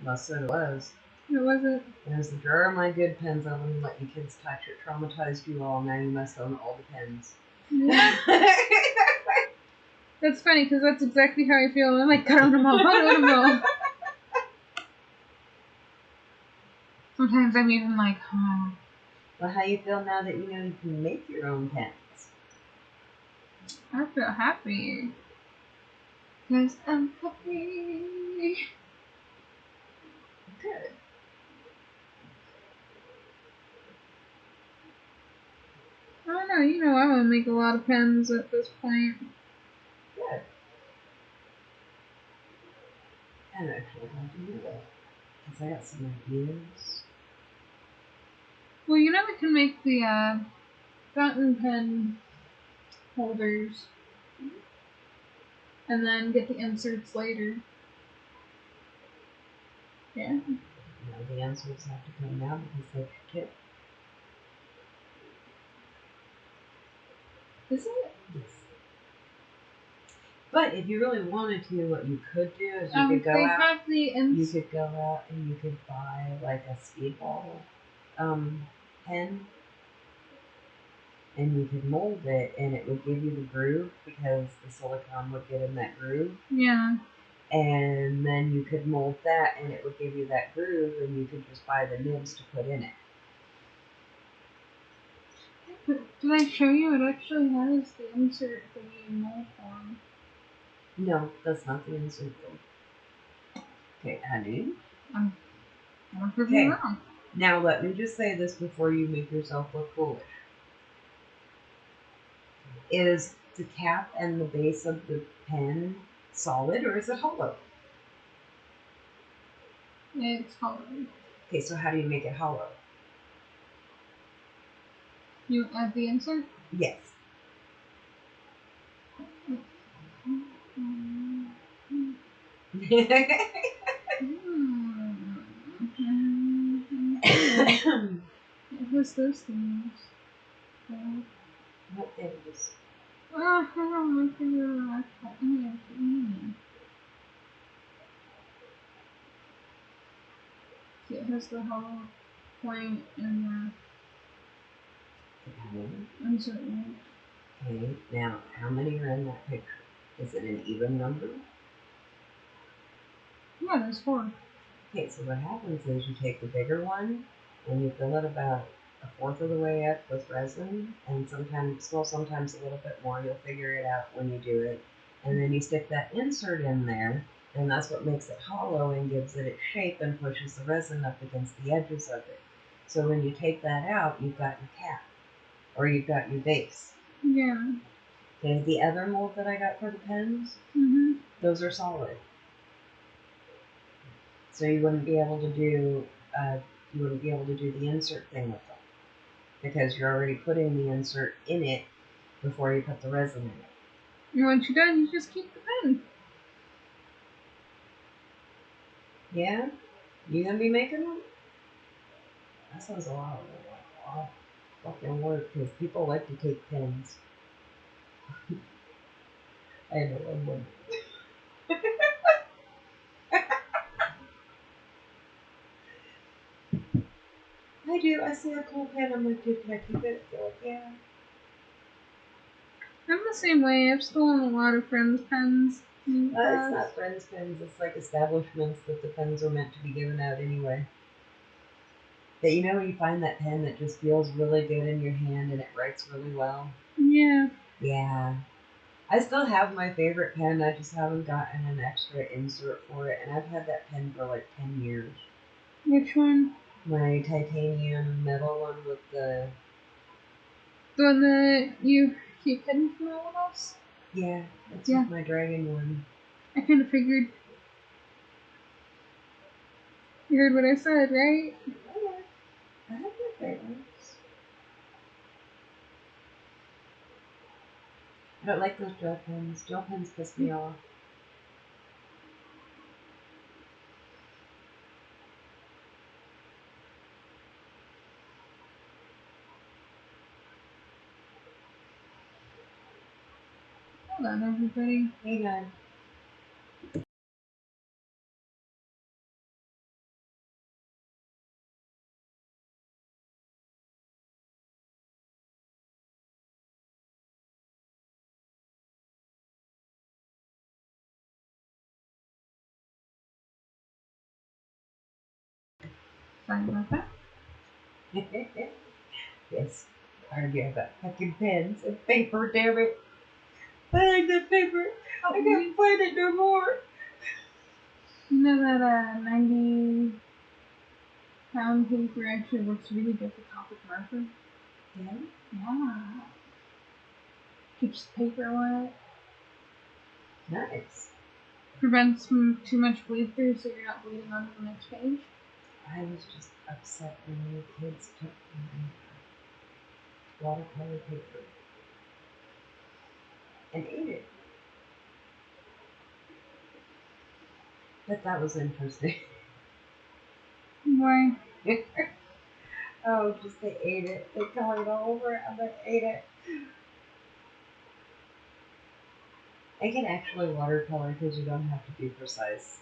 Well, so it was. It wasn't. It was the drawer of my good pens I wouldn't let you kids touch. It traumatized you all. Now you must own all the pens. Yeah. That's funny because that's exactly how I feel. I'm like, I own them all. Sometimes I'm even like, Well, how you feel now that you know you can make your own pens? I feel happy. Because I'm happy. Good. I don't know, you know, I want to make a lot of pens at this point. Good. I'm actually glad to hear that. Because I got some ideas. Well, you know, we can make the fountain pen holders and then get the inserts later. Yeah. Now the answers have to come now because they could tip. Is it? Yes. But if you really wanted to, what you could do is you could go out. Have the You could go out and you could buy like a speedball pen, and you could mold it, and it would give you the groove because the silicone would get in that groove. Yeah. And then you could mold that, and it would give you that groove, and you could just buy the nibs to put in it. Did I show you? It actually has the insert thingy in mold form. No, that's not the insert thing. Okay, honey. I'm okay. Wrong. Now let me just say this before you make yourself look foolish. Is the cap and the base of the pen solid or is it hollow? It's hollow. Okay, so how do you make it hollow? You add the insert? Yes. What was those things? What things? I don't know if they were actually. See, it has the hollow point and the uncertain. Okay, now how many are in that picture? Is it an even number? Yeah, there's 4. Okay, so what happens is you take the bigger one and you fill it about a fourth of the way up with resin, and sometimes a little bit more. You'll figure it out when you do it. And then you stick that insert in there, and that's what makes it hollow and gives it its shape and pushes the resin up against the edges of it. So when you take that out, you've got your cap, or you've got your base. Yeah. Okay, the other mold that I got for the pens, those are solid. So you wouldn't be able to do the insert thing with them because you're already putting the insert in it before you put the resin in it. And once you're done, you just keep the pen. Yeah? You gonna be making them? That sounds a lot of fucking work because people like to take pens. I know one woman. I do. I see a cool pen. I'm like, dude, can I keep it? They're like, yeah. I'm the same way. I've stolen a lot of friends' pens. It's not friends' pens. It's like establishments that the pens are meant to be given out anyway. That you know when you find that pen that just feels really good in your hand and it writes really well? Yeah. Yeah. I still have my favorite pen. I just haven't gotten an extra insert for it. And I've had that pen for like 10 years. Which one? My titanium metal one with the... The one that you keep hidden from all of us? Yeah, that's just my dragon one. I kind of figured. You heard what I said, right? Oh, yeah. I have my favorites. I don't like those gel pens. Gel pens piss me off. Hold on, everybody. Hang on. Sorry about that. Yes. I already have that fucking pens and paper, damn it. I like that paper. I can't find it no more. You know that 90-pound paper actually works really good for copic marker? Yeah? Yeah. Keeps the paper wet. Nice. Prevents too much bleed through so you're not bleeding onto the next page. I was just upset when the kids took my watercolor paper and ate it. But that was interesting. Why? Oh, just they ate it. They colored all over it and they ate it. I can actually watercolor because you don't have to be precise.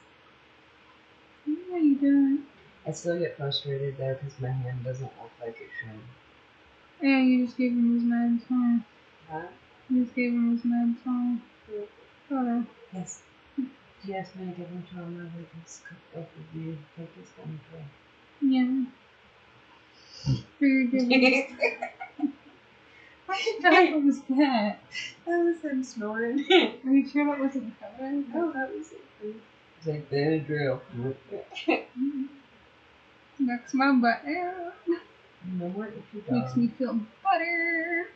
Yeah, you don't. I still get frustrated though because my hand doesn't look like it should. Yeah, you just gave him his mad song. Huh? You just gave him his mad song. Photo. Yes. She asked me to give him to him and we can cook both of you. Take his gun for. Yeah. Figured it was. What dog was that? That was him snoring. Are you sure that wasn't a photo? No, that was it. It's like Benadryl. Knocks my butt out. No more itchy dog. Makes me feel better.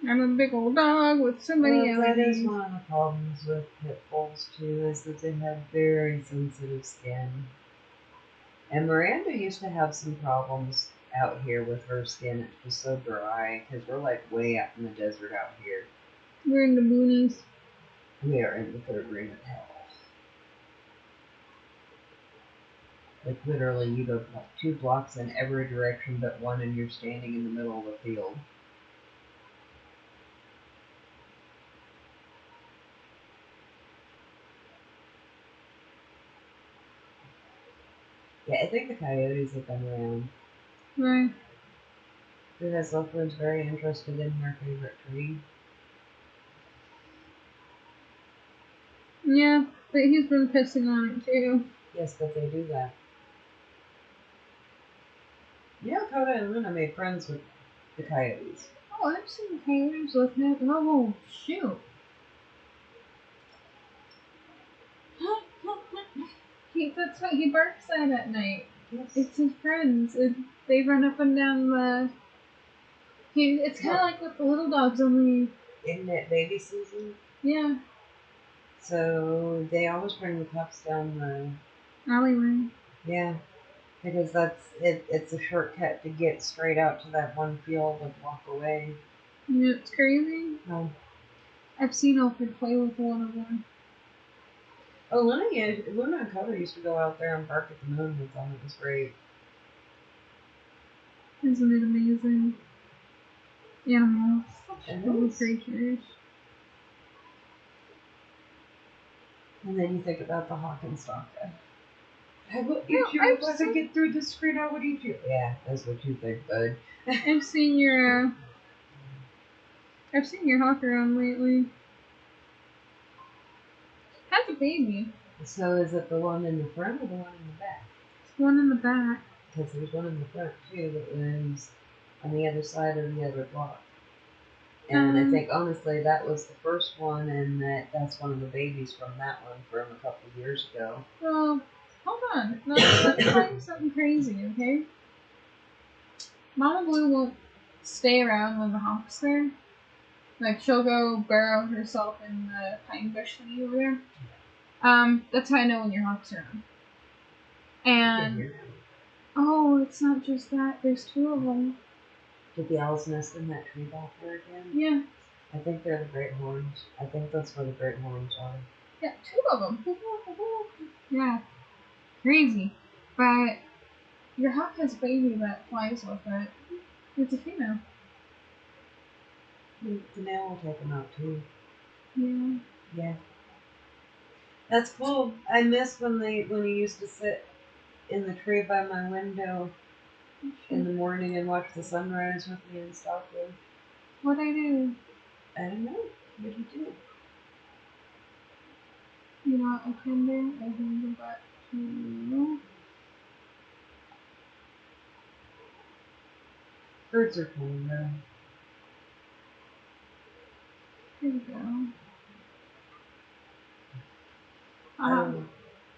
I'm a big old dog with so many allergies. That is one of the problems with pit bulls too, is that they have very sensitive skin. And Miranda used to have some problems out here with her skin. It was so dry because we're like way out in the desert out here. We're in the boonies. We are in the third ring of hell. Like literally, you go like 2 blocks in every direction but one, and you're standing in the middle of a field. Yeah, I think the coyotes have been around. Right. Because Lovewood's very interested in her favorite tree. Yeah, but he's been pissing on it too. Yes, but they do that. You know, Coda and Luna made friends with the coyotes. Oh, I've seen coyotes looking at. Oh, shoot. That's what he barks at night. Yes. It's his friends. They run up and down the. It's kind of like with the little dogs, only. Isn't it baby season? Yeah. So they always bring the pups down the Alleyway. Yeah, because that's it. It's a shortcut to get straight out to that one field and walk away. Yeah, it's crazy. Oh, I've seen Alfred play with one of them. oh, Luna and Coda used to go out there and bark at the moon with them. It was great. Isn't it amazing? Animals. And Little creatures. then you think about the hawk and stalker. I will No, eat you I've if I seen- could get through this screen. I would eat you. Yeah, that's what you think, bud. I've seen your hawk around lately. Has a baby. So is it the one in the front or the one in the back? It's one in the back. Because there's one in the front too that lives on the other side of the other block. And I think honestly that was the first one, and that's one of the babies from that one from a couple of years ago. Well, hold on. Let me tell you something crazy, okay? Mama Blue won't stay around when the hawk's there. Like, she'll go burrow herself in the pine bush thingy over there. That's how I know when your hawk's around. And, oh, it's not just that. There's 2 of them. Did the owls nest in that tree back there again? Yeah. I think they're the great horns. I think that's where the great horns are. Yeah, 2 of them. Yeah. Crazy. But your hawk has a baby that flies with it. It's a female. The male will take them out too. Yeah. Yeah. That's cool. I miss when he used to sit in the tree by my window in the morning and watch the sunrise with me and Stalker. What'd I do? I don't know. What did you do? You know, I can go back to. Birds are cool though. Here we go.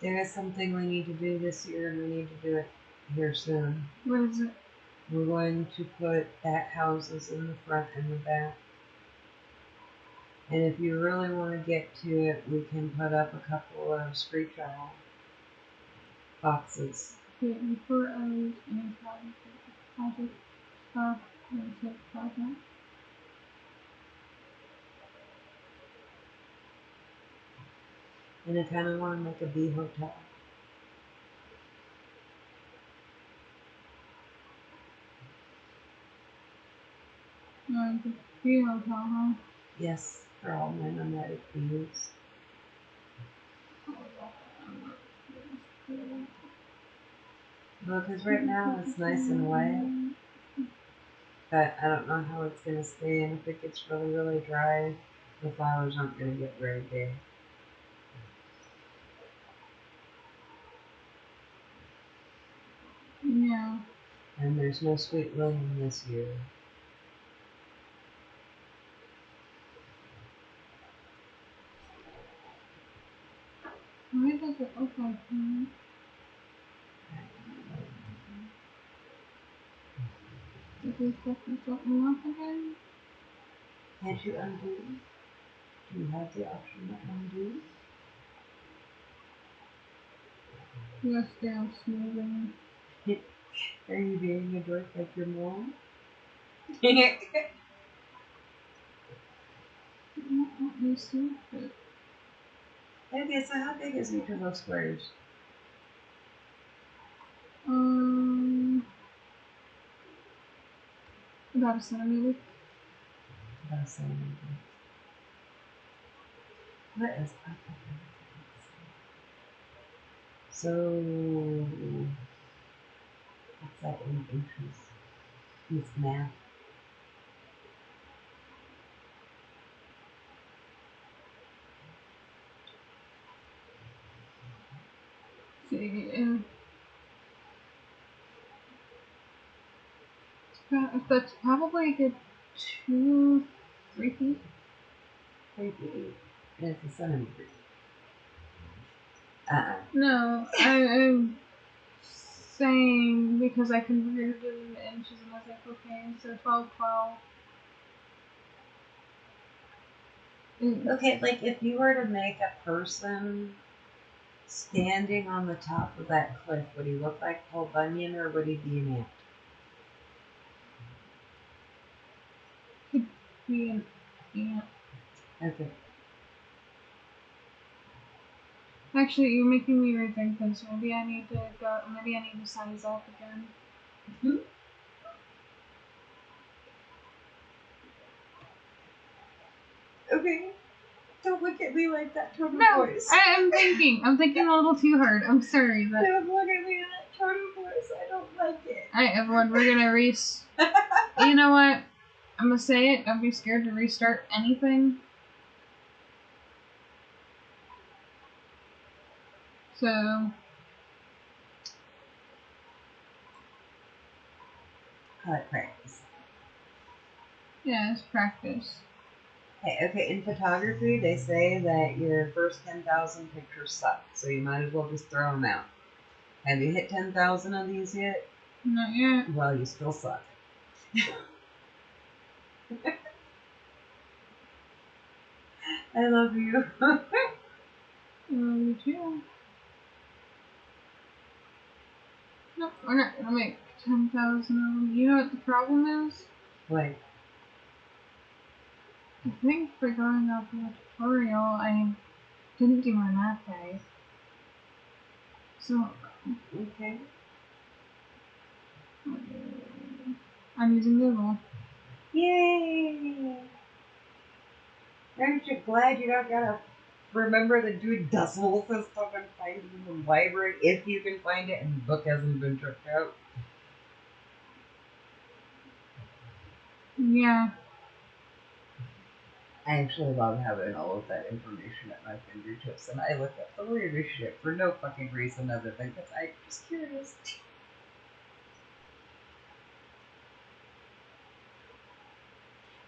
There is something we need to do this year, and we need to do it here soon. What is it? We're going to put bat houses in the front and the back. And if you really want to get to it, we can put up a couple of screech owl boxes. Yeah, before I was in project stuff, project. And I kind of want to make a bee hotel. No, the bee hotel, huh? Yes, for all my nomadic bees. Well, because right now it's nice and wet, but I don't know how it's going to stay. And if it gets really, really dry, the flowers aren't going to get very big. Yeah. And there's no sweet william this year. Why does it look like that? Is he fucking something up again? Can't you undo? Do you have the option to undo? Yes, down smoothing. Are you being a dork like your mom? Not used to it. Okay, so how big is each of those squares? About a centimeter. About a centimeter. What is up? So, what's that in inches? This math. See, that's probably a good 2, 3 feet. 3 feet. And it's a centimeter. No, I'm saying because I converted it into inches and I was like, okay, so 12, 12. Okay, like if you were to make a person standing on the top of that cliff, would he look like Paul Bunyan or would he be an ant? Could be an ant. Okay. Actually, you're making me rethink this. Maybe I need to go. Maybe I need to size up again. Okay. Don't look at me like that tone of voice. I'm thinking a little too hard. I'm sorry, but Don't look at me in that tone of voice. I don't like it. Alright, everyone, we're gonna You know what? I'm gonna say it. Don't be scared to restart anything. So, Call it practice. yeah, it's practice. Okay, in photography, they say that your first 10,000 pictures suck, so you might as well just throw them out. Have you hit 10,000 of these yet? Not yet. Well, you still suck. I love you. You too. No, we're not gonna make 10,000 of them. You know what the problem is? What? I think for going off of the tutorial, I didn't do my math right. So, Okay. I'm using Google. Yay! Aren't you glad you don't gotta remember to do decimal system and find it in the library if you can find it and the book hasn't been tricked out? Yeah. I actually love having all of that information at my fingertips, and I look up the weirdest shit for no fucking reason other than because I'm just curious.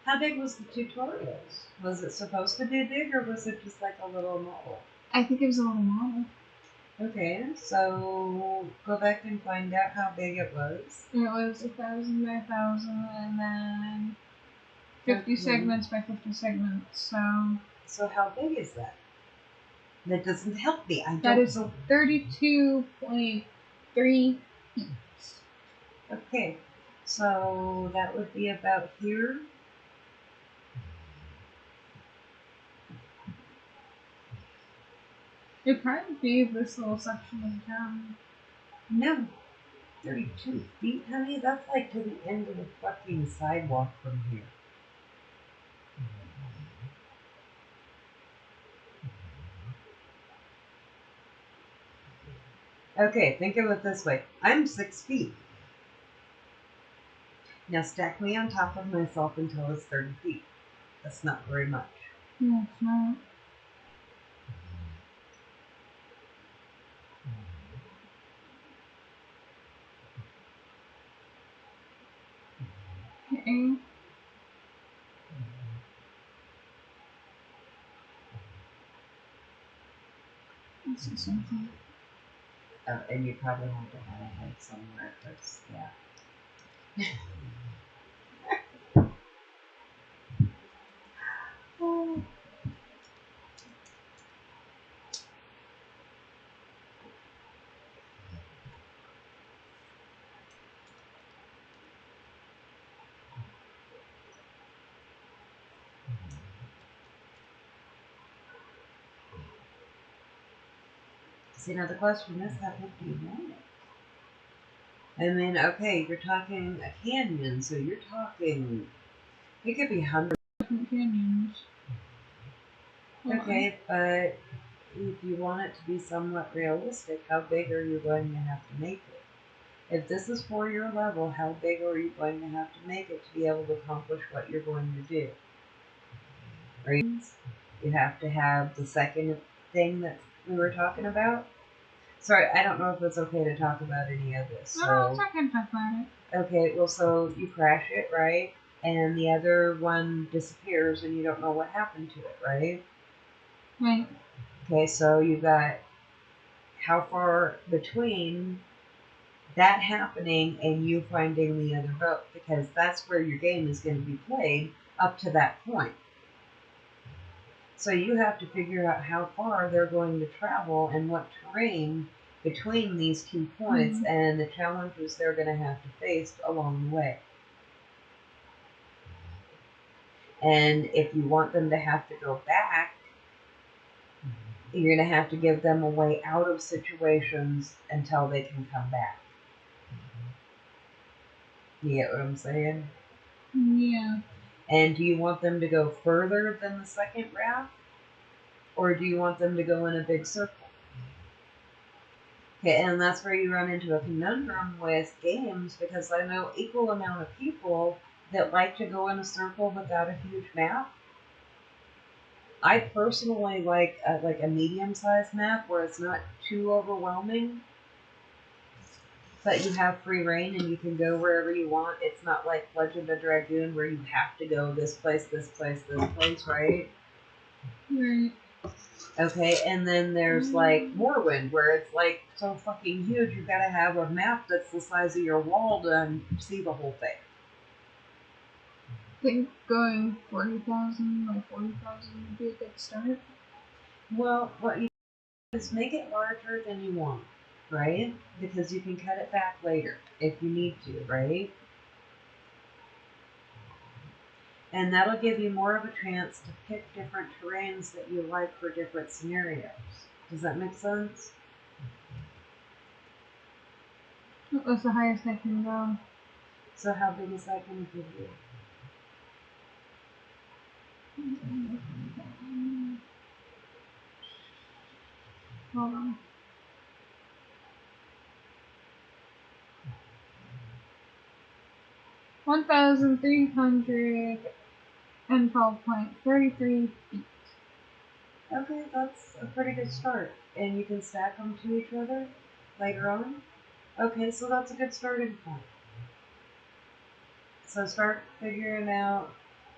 How big was the tutorial? Was it supposed to be big, or was it just like a little model? I think it was a little model. Okay, so go back and find out how big it was. It was 1,000 by 1,000, and then 50 segments by 50 segments. So how big is that? That doesn't help me. That is 32.3 feet. Okay, so that would be about here. It probably be this little section of town. No, 32 feet, honey? That's like to the end of the fucking sidewalk from here. Okay, think of it this way. I'm 6 feet. Now stack me on top of myself until it's 30 feet. That's not very much. Yeah, it's not. Okay. Let's see something. Oh, and you probably have to add a head somewhere because, yeah. Oh. See, now the question is, how big do you want it? I mean, okay, you're talking a canyon, so you're talking. It could be hundreds. Different canyons. Hold on. Okay, but if you want it to be somewhat realistic, how big are you going to have to make it? If this is for your level, how big are you going to have to make it to be able to accomplish what you're going to do? Right? You have to have the second thing that we were talking about. Sorry, I don't know if it's okay to talk about any of this. No, it's So, okay to talk about it. okay, well, so you crash it, right? And the other one disappears and you don't know what happened to it, right? Right. Okay, so you got how far between that happening and you finding the other boat, because that's where your game is going to be played up to that point. So you have to figure out how far they're going to travel and what terrain between these 2 points and the challenges they're going to have to face along the way. And if you want them to have to go back, you're going to have to give them a way out of situations until they can come back. You get what I'm saying? Yeah. And do you want them to go further than the second raft? Or do you want them to go in a big circle? Okay, and that's where you run into a conundrum with games, because I know equal amount of people that like to go in a circle without a huge map. I personally like a medium-sized map where it's not too overwhelming, but you have free reign and you can go wherever you want. It's not like Legend of Dragoon where you have to go this place, this place, this place, right? Right. Okay, and then there's like Morrowind, where it's like so fucking huge, you gotta have a map that's the size of your wall to see the whole thing. I think going 40,000 by 40,000 would be a good start. Well, what you do is make it larger than you want, right? Because you can cut it back later if you need to, right? And that'll give you more of a chance to pick different terrains that you like for different scenarios. Does that make sense? What was the highest I can go? So how big is that going to give you? Hold on. 1,312.33 feet. Okay, that's a pretty good start. And you can stack them to each other later on? Okay, so that's a good starting point. So start figuring out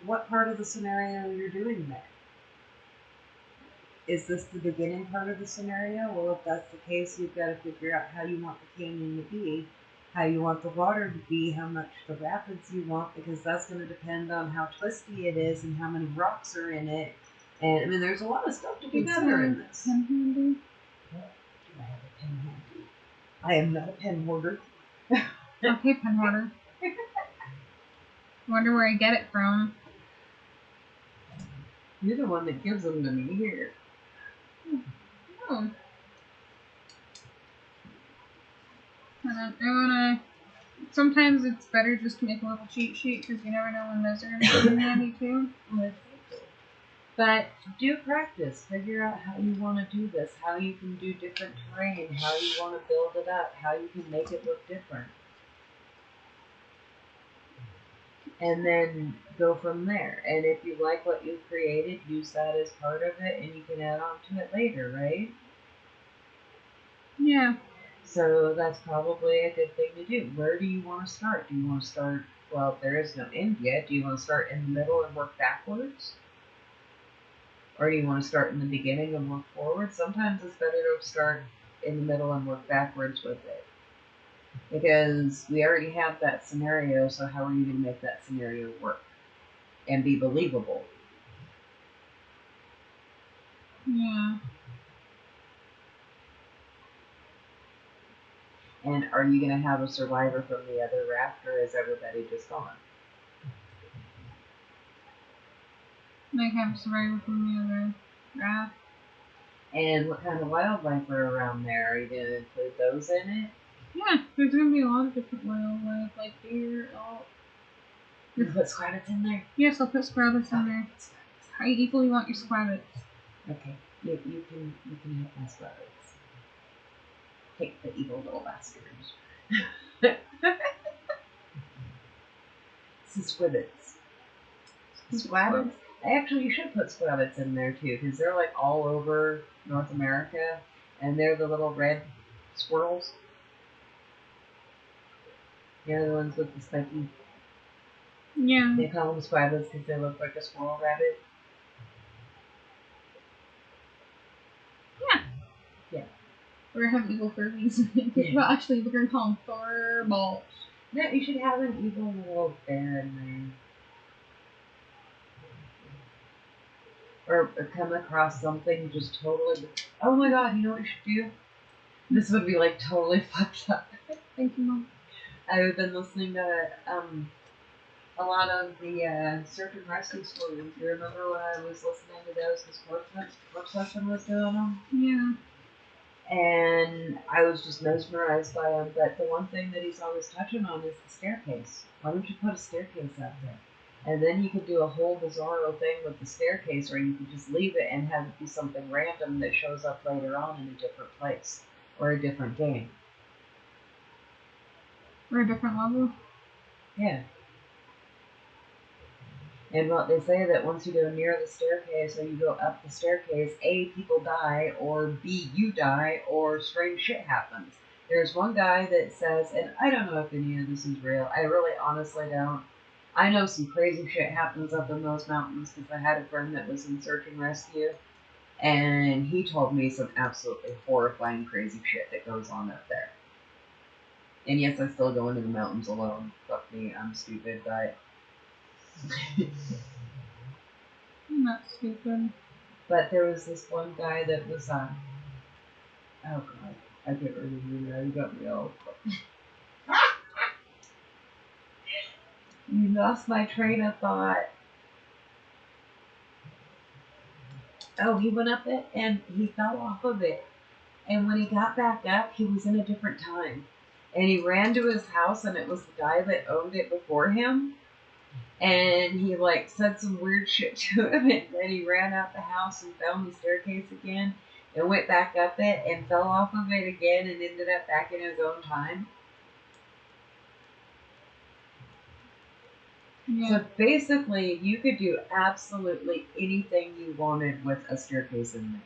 what part of the scenario you're doing there. Is this the beginning part of the scenario? Well, if that's the case, you've got to figure out how you want the canyon to be, how you want the water to be, how much the rapids you want, because that's going to depend on how twisty it is and how many rocks are in it. And I mean, there's a lot of stuff to consider in this. Pen handy? I have a pen handy. I am not a pen hoarder. Okay, pen hoarder. Wonder where I get it from. You're the one that gives them to me here. Oh. I wanna. Sometimes it's better just to make a little cheat sheet because you never know when those are gonna come in handy too. But do practice. Figure out how you want to do this, how you can do different terrain, how you want to build it up, how you can make it look different. And then go from there. And if you like what you've created, use that as part of it and you can add on to it later, right? Yeah. So that's probably a good thing to do. Where do you want to start? Do you want to start, well, there is no end yet. Do you want to start in the middle and work backwards? Or do you want to start in the beginning and work forward? Sometimes it's better to start in the middle and work backwards with it. Because we already have that scenario, so how are you going to make that scenario work and be believable? Yeah. And are you going to have a survivor from the other raft, or is everybody just gone? Like have a survivor from the other raft. And what kind of wildlife are around there? Are you going to include those in it? Yeah, there's gonna be a lot of different wildlife, like deer, elk. You put squabbits in there? Yes, I'll put squabbits in there. Squabbits. I equally want your squabbits. Okay, you can have my squabbits. Take the evil little bastards. Some squibbits. Squabbits. Actually, you should put squabbits in there too, because they're like all over North America, and they're the little red squirrels. They're the ones with the spiky. Yeah. They call them squabbits because they look like a squirrel rabbit. Yeah. Yeah. We're gonna have evil furbies. Yeah. Well, actually, we're gonna call them Thorballs. No, you should have an evil little bear in there. Or come across something just totally. Oh my god, you know what you should do? This would be like totally fucked up. Thank you, Mom. I've been listening to a lot of the search and rescue stories. You remember when I was listening to those this work session was doing them? Yeah. And I was just mesmerized by him. But the one thing that he's always touching on is the staircase. Why don't you put a staircase out there? And then you could do a whole bizarro thing with the staircase, or you could just leave it and have it be something random that shows up later on in a different place or a different game. Or a different level. Yeah. And what they say that once you go near the staircase or you go up the staircase, A, people die, or B, you die, or strange shit happens. There's one guy that says, and I don't know if any of this is real, I really honestly don't. I know some crazy shit happens up in those mountains because I had a friend that was in search and rescue, and he told me some absolutely horrifying crazy shit that goes on up there. And yes, I still go into the mountains alone. Fuck me, I'm stupid, but... I'm not stupid. But there was this one guy that was oh god, I can't remember now. You got me all. You lost my train of thought. Oh, he went up it and he fell off of it. And when he got back up, he was in a different time. And he ran to his house, and it was the guy that owned it before him. And he like said some weird shit to him, and then he ran out the house and found the staircase again, and went back up it and fell off of it again, and ended up back in his own time. Yeah. So basically, you could do absolutely anything you wanted with a staircase in there.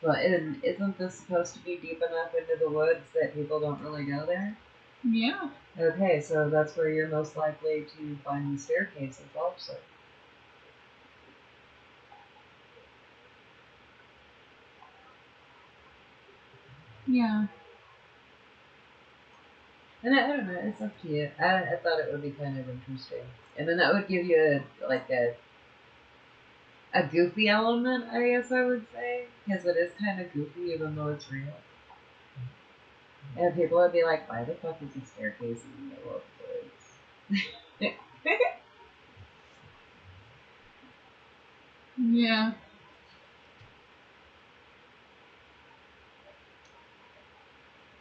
Well, isn't this supposed to be deep enough into the woods that people don't really go there? Yeah. Okay, so that's where you're most likely to find the staircases also. Yeah. And I don't know, it's up to you. I thought it would be kind of interesting. And then that would give you a goofy element, I guess I would say. Because it is kind of goofy even though it's real. And people would be like, why the fuck is a staircase in the middle of the woods? Yeah.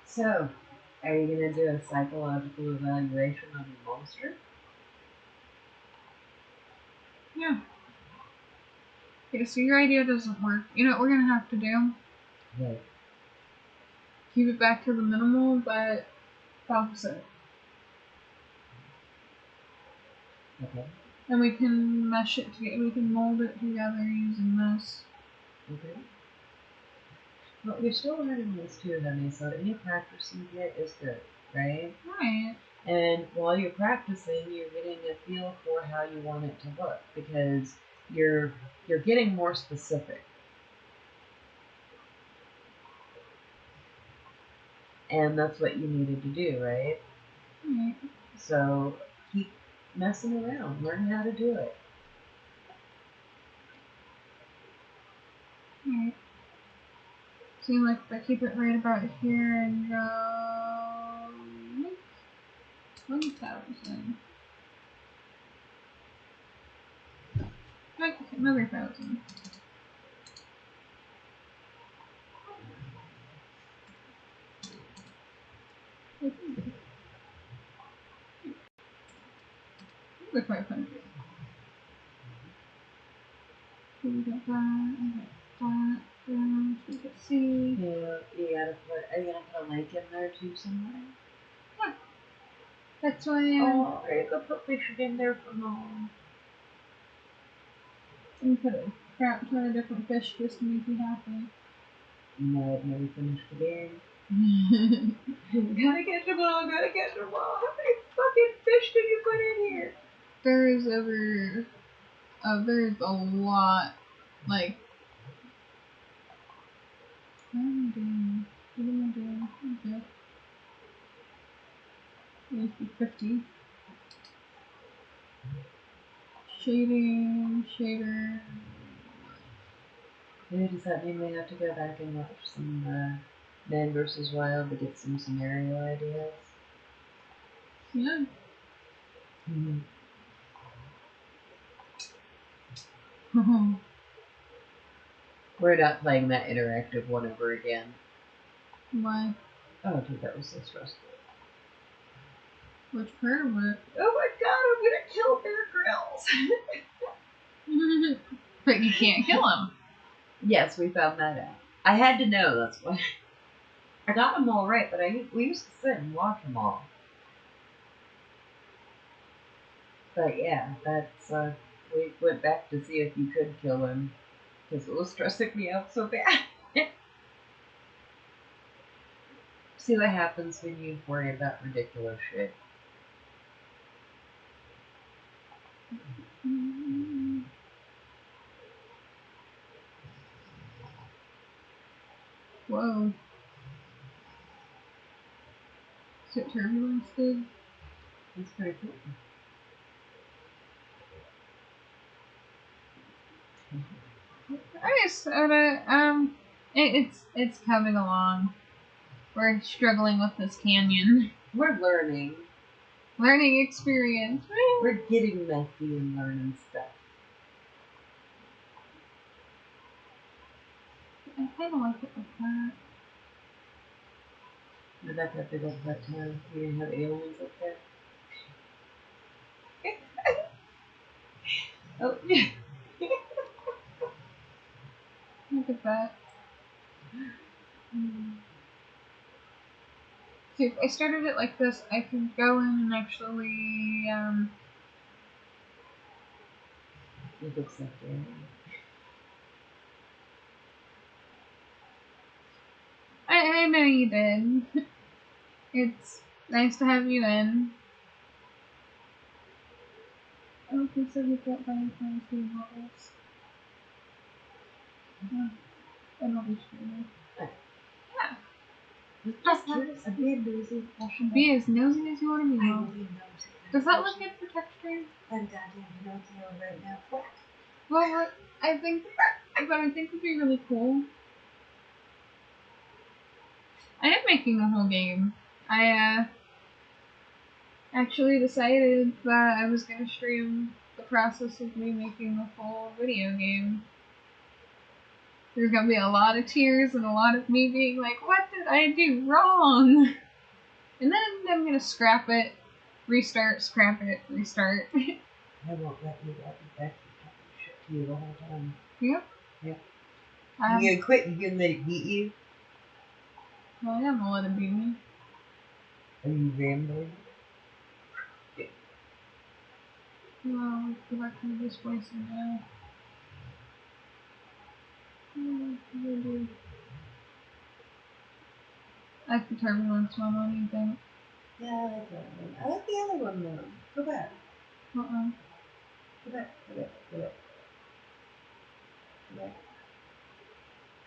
So, are you going to do a psychological evaluation on the monster? Yeah. Okay, so your idea doesn't work. You know what we're gonna have to do? No. Keep it back to the minimal, but opposite. Okay. And we can mesh it together. We can mold it together using this. Okay. Well, you're still learning this too, honey, so any practice you get is good, right? Right. And while you're practicing, you're getting a feel for how you want it to look because you're getting more specific. And that's what you needed to do, right? Right. So keep messing around, learn how to do it. Right. See, like, if I keep it right about here and go 1,000. Okay, another 1,000. With 500. We got that, I got that, we got C. Yeah, you gotta put, are you gonna put a lake in there too somewhere? Yeah. That's why Oh, are you gonna put fish in there for mom? I'm put a crap ton of different fish just to make you happy. No, I've never finished the game. Gotta catch them all, gotta catch them all. How many fucking fish did you put in here? There's there's a lot. Like, what am I doing? What am I doing? Okay. Maybe 50. Shading, shader. Maybe does that mean we have to go back and watch some Man vs. Wild to get some scenario ideas? Yeah. Mm-hmm. We're not playing that interactive one over again. Why? Oh, dude, that was so stressful. Which part of it? Oh my god, I'm gonna kill Bear Grylls! But you can't kill him. Yes, we found that out. I had to know, that's why. I got them all right, but we used to sit and watch them all. But yeah, that's, we went back to see if you could kill him, because it was stressing me out so bad. See what happens when you worry about ridiculous shit. Whoa. Is it turbulence, dude? That's pretty cool. Okay, Soda, it's coming along. We're struggling with this canyon. We're learning. Learning experience. We're getting messy and learning stuff. I kind of like it like that. What about that big old plateau? You didn't have aliens up there? Oh, yeah. Look at that. See, if I started it like this, I could go in and actually, It looks like aliens. I know you did. It's nice to have you in. Okay, so we've got biochemistry models. And I'll be streaming. Yeah. Just curious. I'm being nosy. Be as nosy as you want to be. I will be nosy. Does that look good for texturing? I'm goddamn Pinocchio right now. Whack. Well, what I think would be really cool. I am making a whole game. I actually decided that I was gonna stream the process of me making a full video game. There's gonna be a lot of tears and a lot of me being like, what did I do wrong? And then I'm gonna scrap it, restart, scrap it, restart. I won't let you get back to shit to you the whole time. Yep. Yep. Um, You gonna quit? You gonna let it beat you? well, I am gonna let it beat me. Are you rambling? Well, let's go back to the displacement now. I like the turbulence one, what do you think? Yeah, I like that one. I like the other one though. Go back. Uh-uh. Go back. Go back. Go back.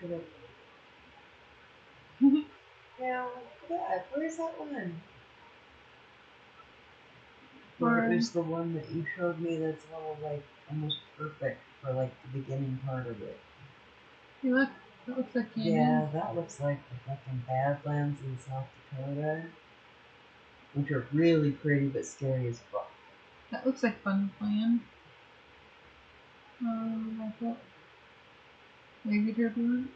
Go back. Go back. Now, go back. Where's that one? Where is the one that you showed me that's all like almost perfect for like the beginning part of it? Hey, look, that looks like canyon. Yeah, that looks like the fucking Badlands in South Dakota, which are really pretty but scary as fuck. That looks like fun to plan. Like that. Maybe turbulence.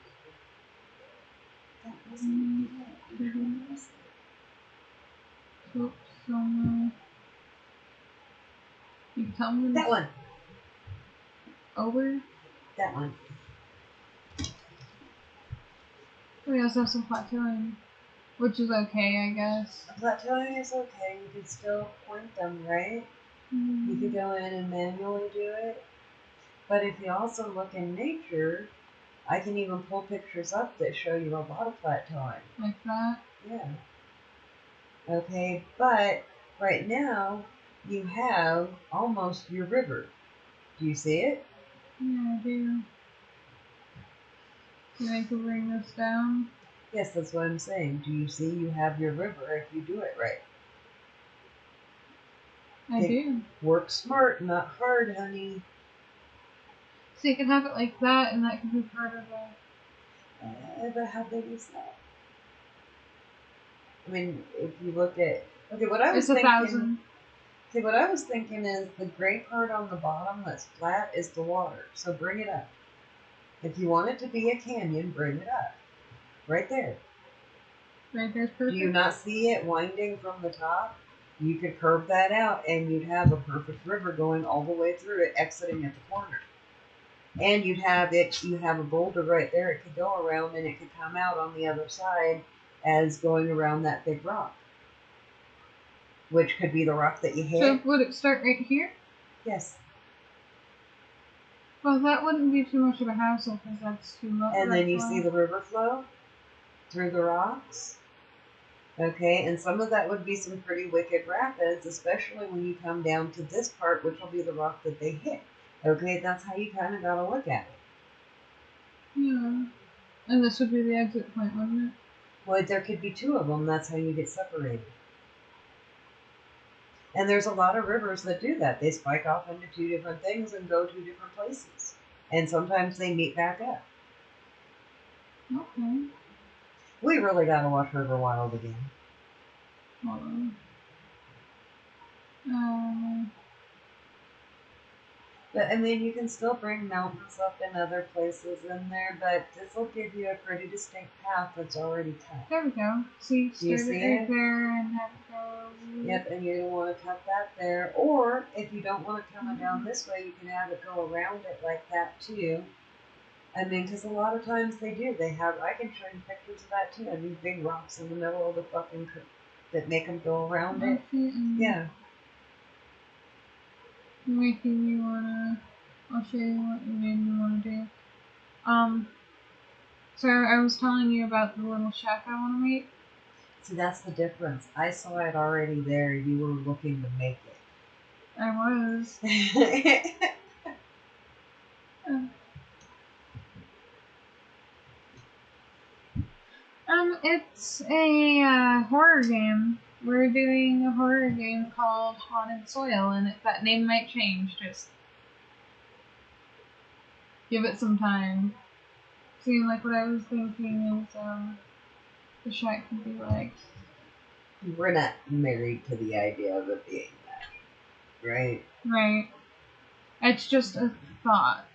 That wasn't it. Turbulence. So, somewhere. You tell me That one. over. That one. We also have some plateauing, which is okay, I guess. Plateauing is okay. You can still point them, right? You could go in and manually do it. But if you also look in nature, I can even pull pictures up that show you a lot of plateauing. Like that? Yeah. Okay, but right now you have almost your river. Do you see it? Yeah, I do. Can I can bring this down? Yes, that's what I'm saying. Do you see you have your river if you do it right? I do. Work smart, not hard, honey. So you can have it like that, and that can be part of it. But how big is that? I mean, if you look at what I was It's 1,000. What I was thinking is the gray part on the bottom that's flat is the water. So bring it up. If you want it to be a canyon, bring it up. Right there. Right there's perfect. Do you not see it winding from the top? You could curve that out and you'd have a perfect river going all the way through it, exiting at the corner. And you have a boulder right there. It could go around and it could come out on the other side as going around that big rock. Which could be the rock that you hit. So would it start right here? Yes. Well, that wouldn't be too much of a hassle because that's too low. And then you see the river flow through the rocks. Okay, and some of that would be some pretty wicked rapids, especially when you come down to this part, which will be the rock that they hit. Okay, that's how you kind of got to look at it. Yeah. And this would be the exit point, wouldn't it? Well, there could be two of them. That's how you get separated. And there's a lot of rivers that do that. They spike off into two different things and go to different places. And sometimes they meet back up. Okay. We really got to watch River Wild again. Hold on. But I mean, you can still bring mountains up in other places in there, but this will give you a pretty distinct path that's already cut. There we go. See, Do you start see it right it? there and have it go. Yep, and you don't want to cut that there. Or if you don't want it coming down this way, you can have it go around it like that too. I mean, because a lot of times they do. They have. I can show you pictures of that too. These big rocks in the middle of the fucking that make them go around it. Yeah. Making me wanna. I'll show you what you made me wanna do. So I was telling you about the little shack I wanna make. See, that's the difference. I saw it already there. You were looking to make it. I was. It's a horror game. We're doing a horror game called Haunted Soil, and that name might change. Just give it some time. See, like what I was thinking is, the shack could be like. We're not married to the idea of it being that, right? Right. It's just a thought.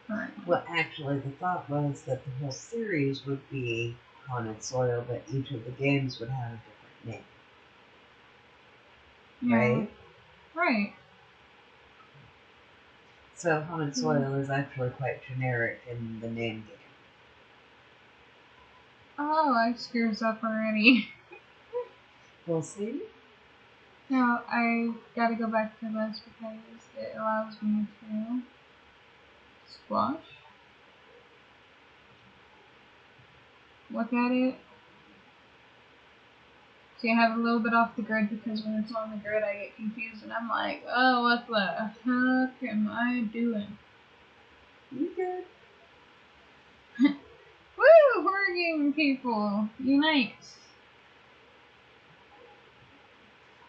Right. Well, actually, the thought was that the whole series would be Haunted Soil, but each of the games would have a different name. Yeah. Right? Right. So Haunted Soil is actually quite generic in the name game. Oh, I screwed us up already. We'll see. No, I gotta go back to this because it allows me to squash. Look at it. So you have a little bit off the grid because when it's on the grid I get confused and I'm like, oh, what the heck am I doing? You good? Woo! Horror game people! Unite!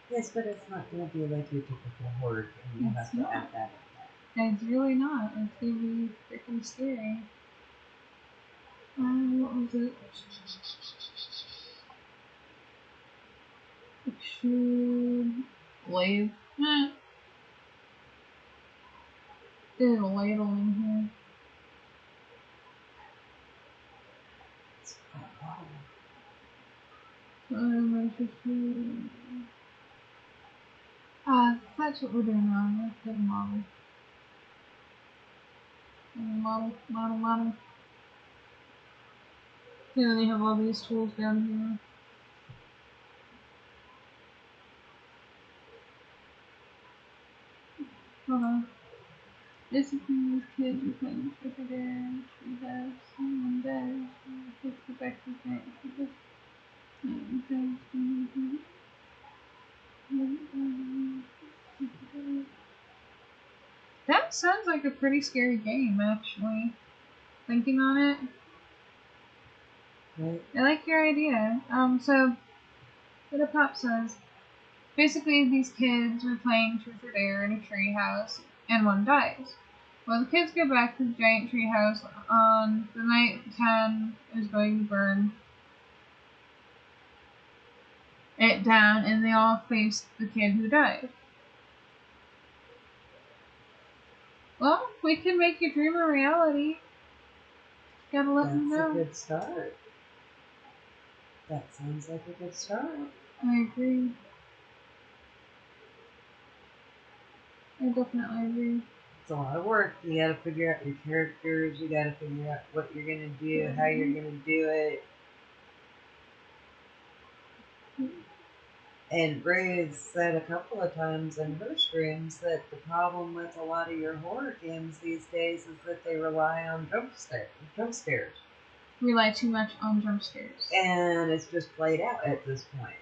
Yes, but it's not going to be like your typical horror game. You have to add that in. It's really not. It's gonna be freaking scary. What was it? Extrude. Lathe. There's a ladle in here. That's what we're doing now. Let's get a model. Model. And then they have all these tools down here. Hold on. Discipline these kids are playing with their dad. She has someone dead. Let's go back to the bank. That sounds like a pretty scary game, actually. Thinking on it. Right. I like your idea. So, what a pop says. Basically, these kids were playing truth or dare in a tree house, and one dies. Well, the kids go back to the giant tree house on the night the town is going to burn it down, and they all face the kid who died. Well, we can make your dream a reality. Gotta let them know. That's a good start. That sounds like a good start. I agree. I definitely agree. It's a lot of work. You gotta figure out your characters, you gotta figure out what you're gonna do, how you're gonna do it. And Ray has said a couple of times in her streams that the problem with a lot of your horror games these days is that they rely on jump scares. Rely too much on jump scares. And it's just played out at this point.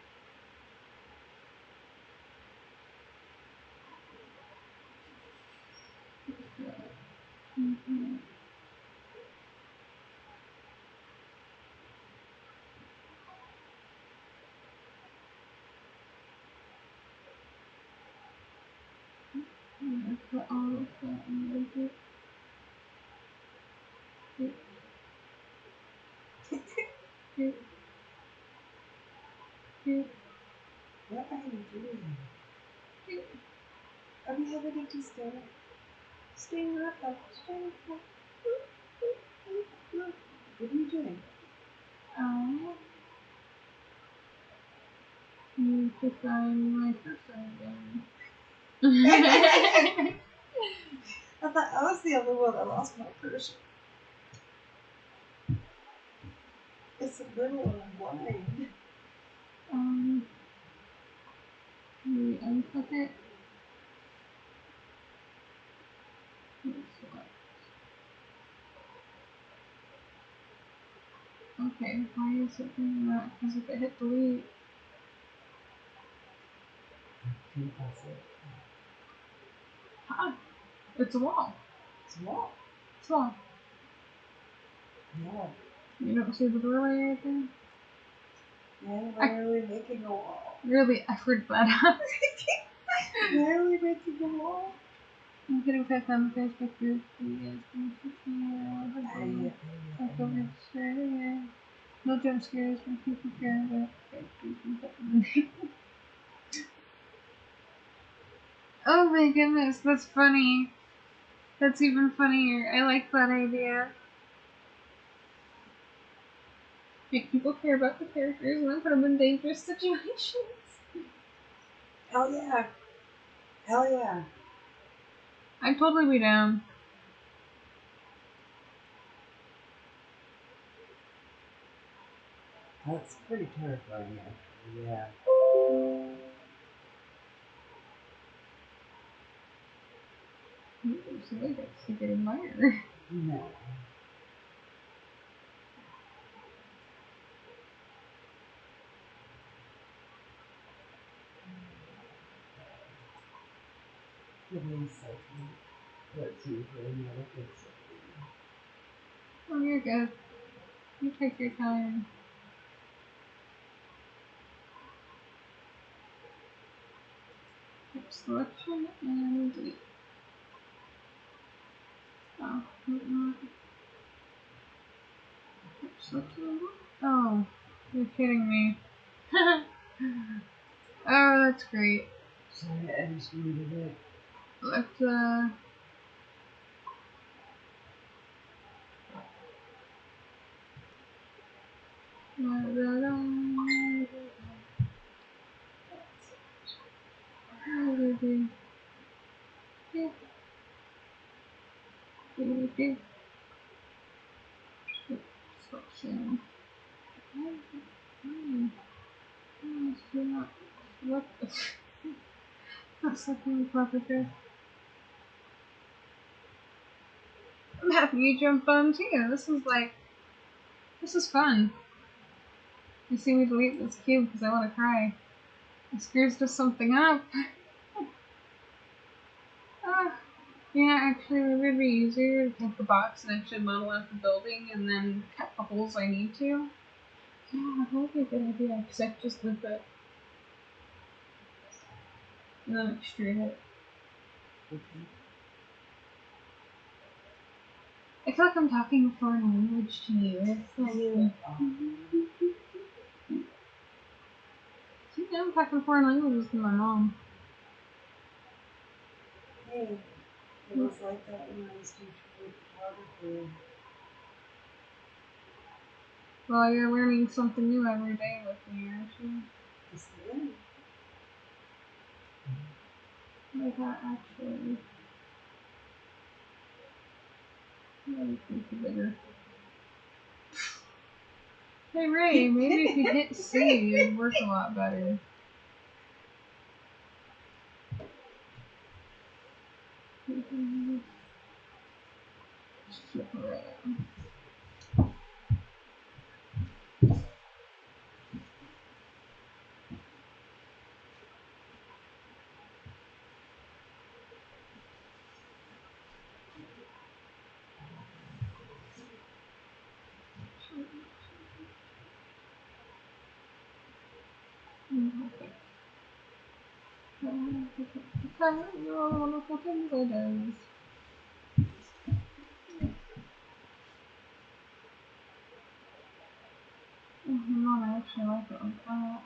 Mm-hmm. Put all of that in the What are you doing? Are we having a stay? Stay up. What are you doing? You to find my person again. I thought I was the only one that lost my purse. It's a little blind. You unplug it. Okay, why is it doing that? Because if I hit delete. Ah, it's a wall. It's a wall. It's a wall. Yeah. You don't see the doorway right there? Yeah, why are we making a wall? Really effort that up. Why are we making a wall? I'm getting back on the Facebook group. No jump scares when people care about Oh my goodness, that's funny. That's even funnier. I like that idea. Make people care about the characters and then put them in dangerous situations. Hell yeah. Hell yeah. I'd totally be down. That's pretty terrifying, actually. Yeah. Ooh, somebody got a secret admirer. No. Give me a second. That's usually not a good second. Oh, you're good. You take your time. Selection and delete. Oh, not. Selection. Oh, you're kidding me. Oh, that's great. Sorry, I just muted it. Let's Sculpting. What the? That's looking perfect. I'm happy you jumped on too. This is fun. You see me delete this cube because I want to cry. It screws just something up. Ah, yeah, actually, it would be easier to take the box and actually model out the building and then cut the holes I need to. Yeah, that would be a good idea because I could just loop it and then extrude it. I feel like I'm talking a foreign language to you. It's like, you know, I'm talking foreign languages to my mom. Hey, it was like that when I was teaching photography. Well, you're learning something new every day with me, actually. Yes, it is. Like that, actually. Maybe it's bigger. Hey Ray, maybe if you hit C, it'd work a lot better. Flip around. Wonderful things it does. I actually like it like that.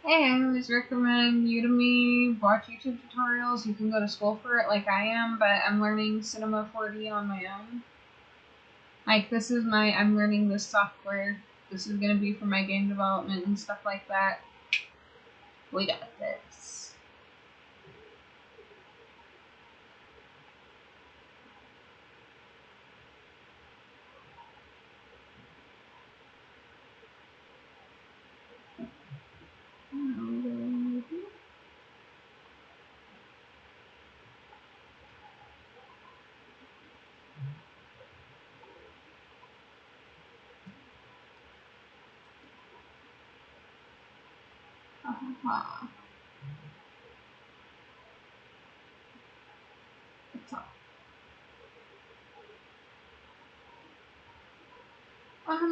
Hey, I always recommend Udemy, watch YouTube tutorials. You can go to school for it like I am, but I'm learning Cinema 4D on my own. Like, I'm learning this software. This is gonna be for my game development and stuff like that. We got this.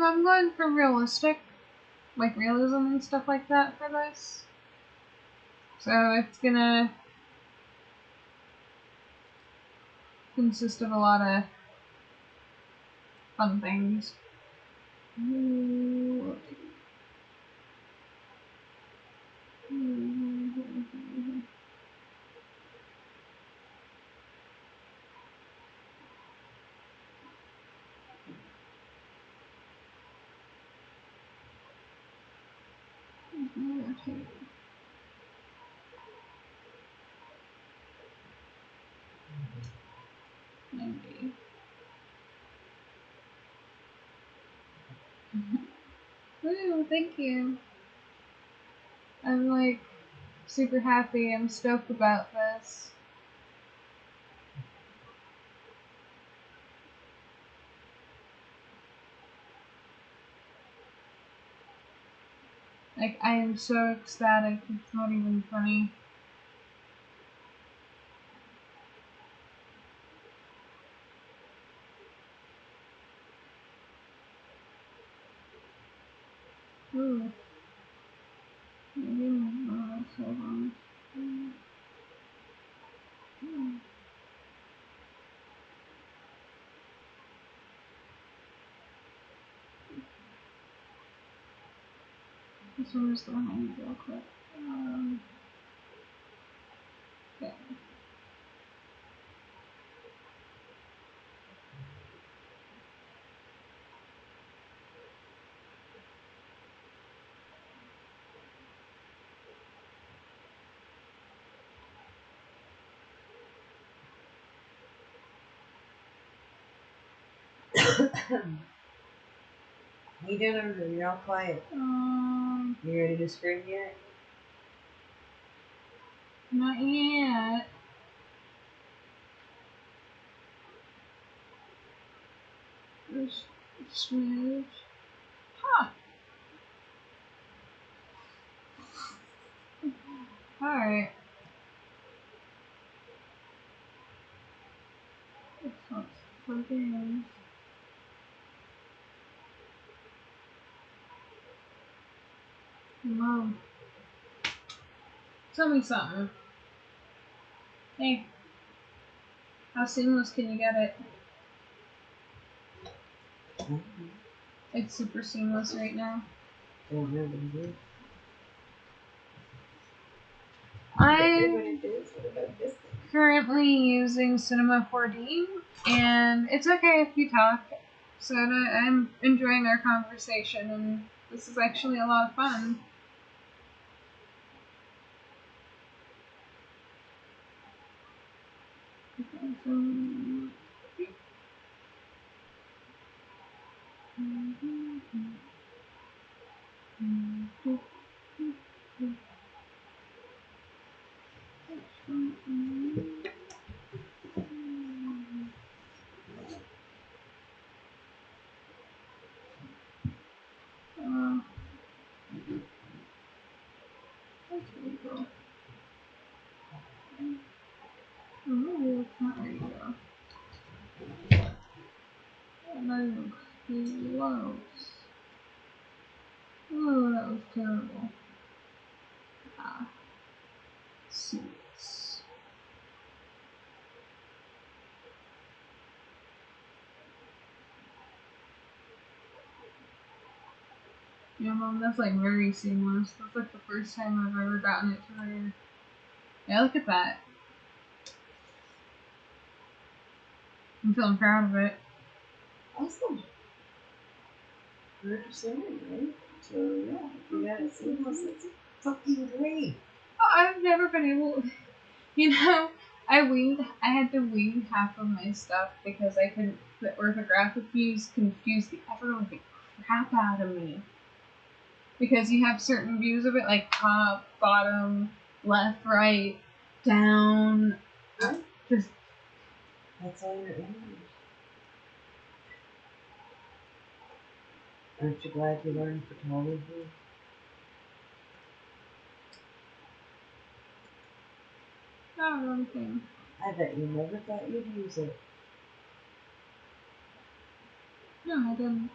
I'm going for realistic, like realism and stuff like that for this. So it's gonna consist of a lot of fun things. Maybe. Ooh, thank you. I'm like super happy. I'm stoked about this. Like, I am so ecstatic. It's not even funny. Ooh. So long. This one is the home real quick. Okay. You doing over there? You're all quiet. You ready to scream yet? Not yet. Just smooth. Huh. Alright. It's not for games. Mom. Tell me something. Hey. How seamless can you get it? It's super seamless right now. I'm currently using Cinema 4D, and it's okay if you talk. So I'm enjoying our conversation, and this is actually a lot of fun. That's really cool. Oh, that's not where you go. Not even close. Oh, that was terrible. Ah, suits. Yeah, Mom, that's like very seamless. That's like the first time I've ever gotten it to where. Yeah, look at that. I'm feeling proud of it. Awesome. 100%, right? So, yeah, you got it seamless. That's fucking great. Oh, I've never been able. You know, I had to weed half of my stuff because I couldn't. The orthographic views confused the ever living crap out of me. Because you have certain views of it, like top, bottom, left, right, down. Just That's all your English. Aren't you glad you learned photography? not really thing. I bet you never thought you'd use it. No, I didn't.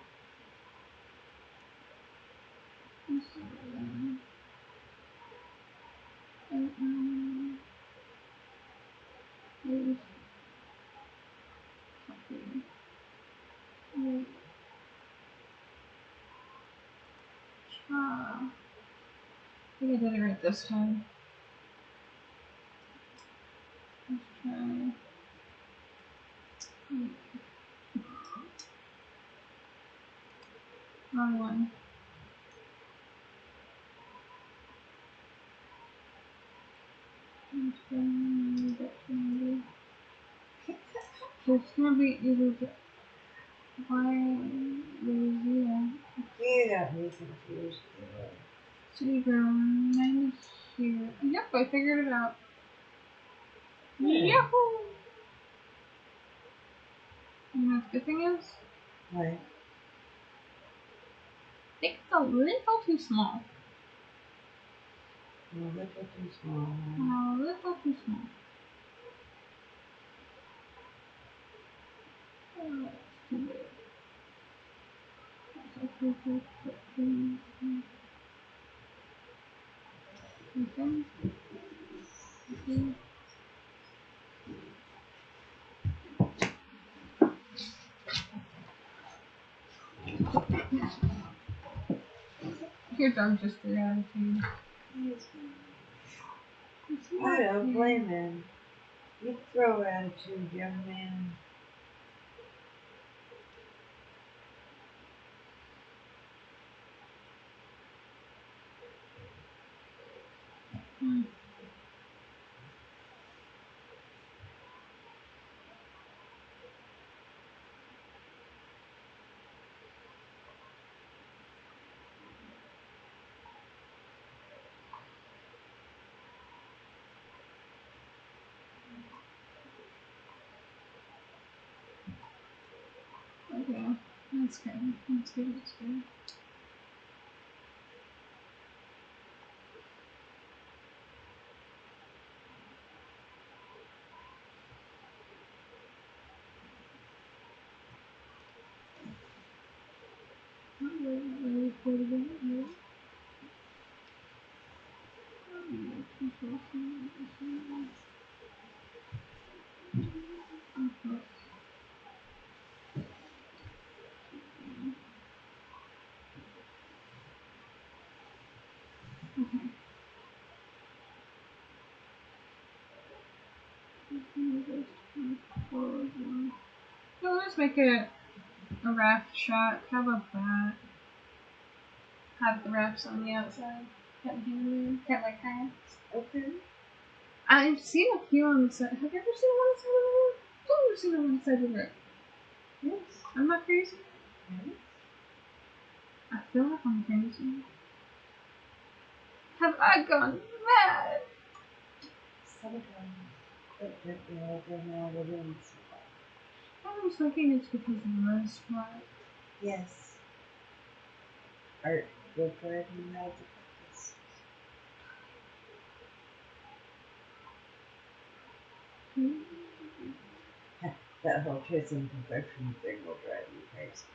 I think I did it right this time. Let's try. Wrong one. It's gonna be either why Louisiana. You got me confused. City ground minus here. Yep, I figured it out. Yahoo! You know what the good thing is? What? I think it's a little too small. A little too small. A little too small. Oh, that's too big. Okay. Your dog just threw attitude. I don't blame him. You throw attitude, young man. That's good. That's good. That's good. So let's make a raft shot. How about that? Have the rafts on the outside. Can't like hang. Okay. I've seen a few on the side. Have you ever seen one on the side of the road? I've never seen them on the side of the road. Yes. I'm not crazy. Yes. I feel like I'm crazy. Have I gone mad? Sometimes. But you know, they're now within I was thinking it's because of the spot. Yes. Art will drive you mad to practice. That whole chasing perfection thing will drive you crazy.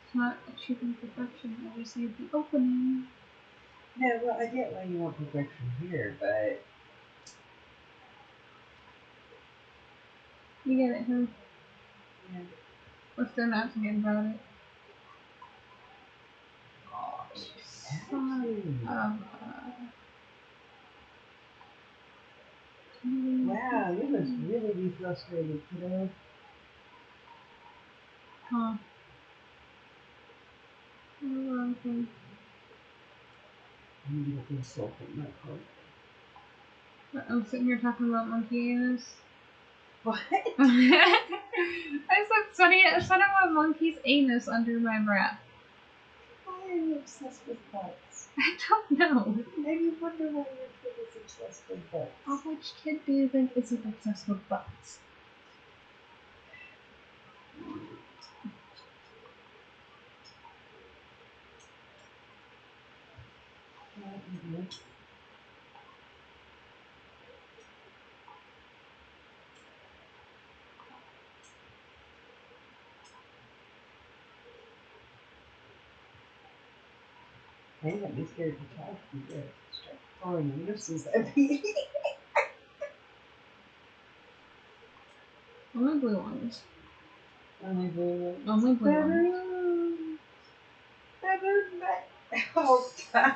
It's not achieving perfection. I just need the opening. No, well, I get why you want perfection here, but You get it, huh? yeah. What's there not to get about it? Oh, Son of a... wow, you must really be frustrated, kiddo. Huh. Okay. You need to consult with my coach. I'm sitting here talking about monkey anus. What? I said about monkey's anus under my breath. Why are you obsessed with butts? I don't know. Maybe wonder why your kid is obsessed with butts. Oh, which kid do you think isn't obsessed with butts? I got me scared to talk to you. Start throwing uses at me. Only blue ones. Only blue ones. Only blue ones. Better than oh God.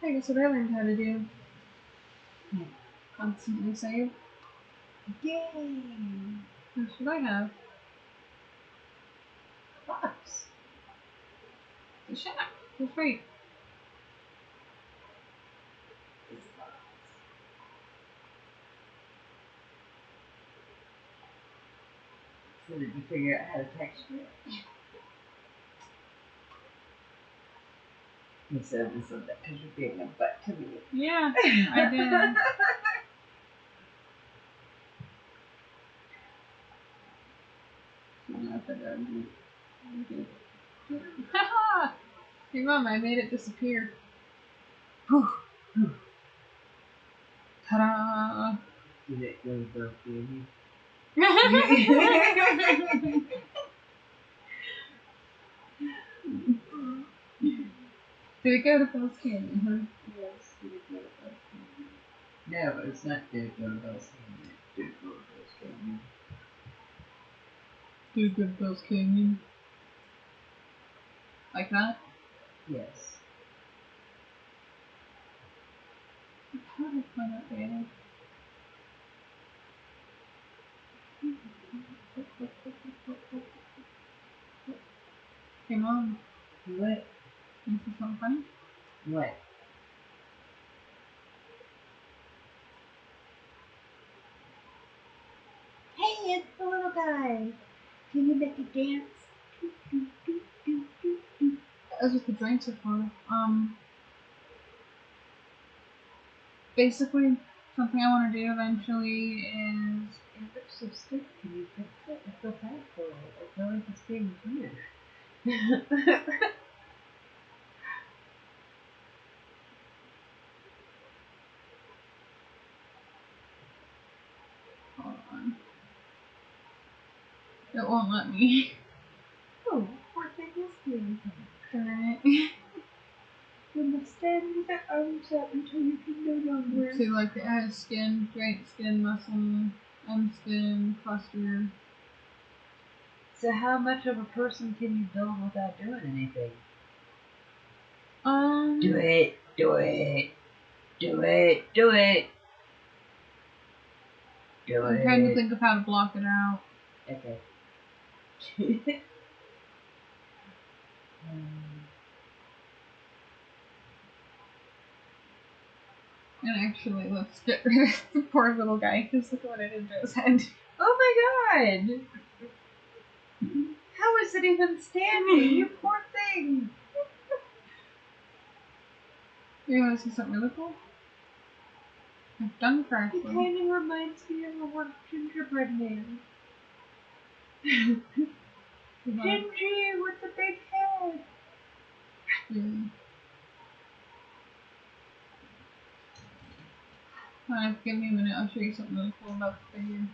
Hey, guess what I learned how to do? Constantly save. Yay! What should I have? Fox. The shack. That's right. It's a fox. So did you figure out how to texture it? You said that because you're being a butt to me. Yeah, I did. Haha! Hey mom, I made it disappear. Whew. Ta-da! Did it go broke, baby? Did it go to Bell's Canyon, huh? Yes, did it go to Bell's Canyon? No, it's not did it go to Bell's Canyon. Did it go to Bell's Canyon? Did it go to Bell's Canyon? Like that? Yes. How did I find out later? Hey mom, What? you see something funny? What? Hey, it's the little guy. Can you make a dance? That's what the joints are for. basically something I want to do eventually is. It looks so stiff. Can you fix it? I feel bad for it. I feel like it's being punished. Hold on. It won't let me. Oh, poor thing is being Turn it. You must stand with your arms out until you can no longer. See, like it has skin, joint, skin, muscle, skin, cluster. So how much of a person can you build without doing anything? Do it, do it, do it, do it. Do I'm it. trying to think of how to block it out. Okay. And actually, let's get rid of the poor little guy, because look what it did to his head. Oh my god! How is it even standing? You poor thing! You want to see something really cool? I've done It correctly. kind of reminds me of a work gingerbread man. Gingy with the big head. Give me a minute, I'll show you something really cool about the figure.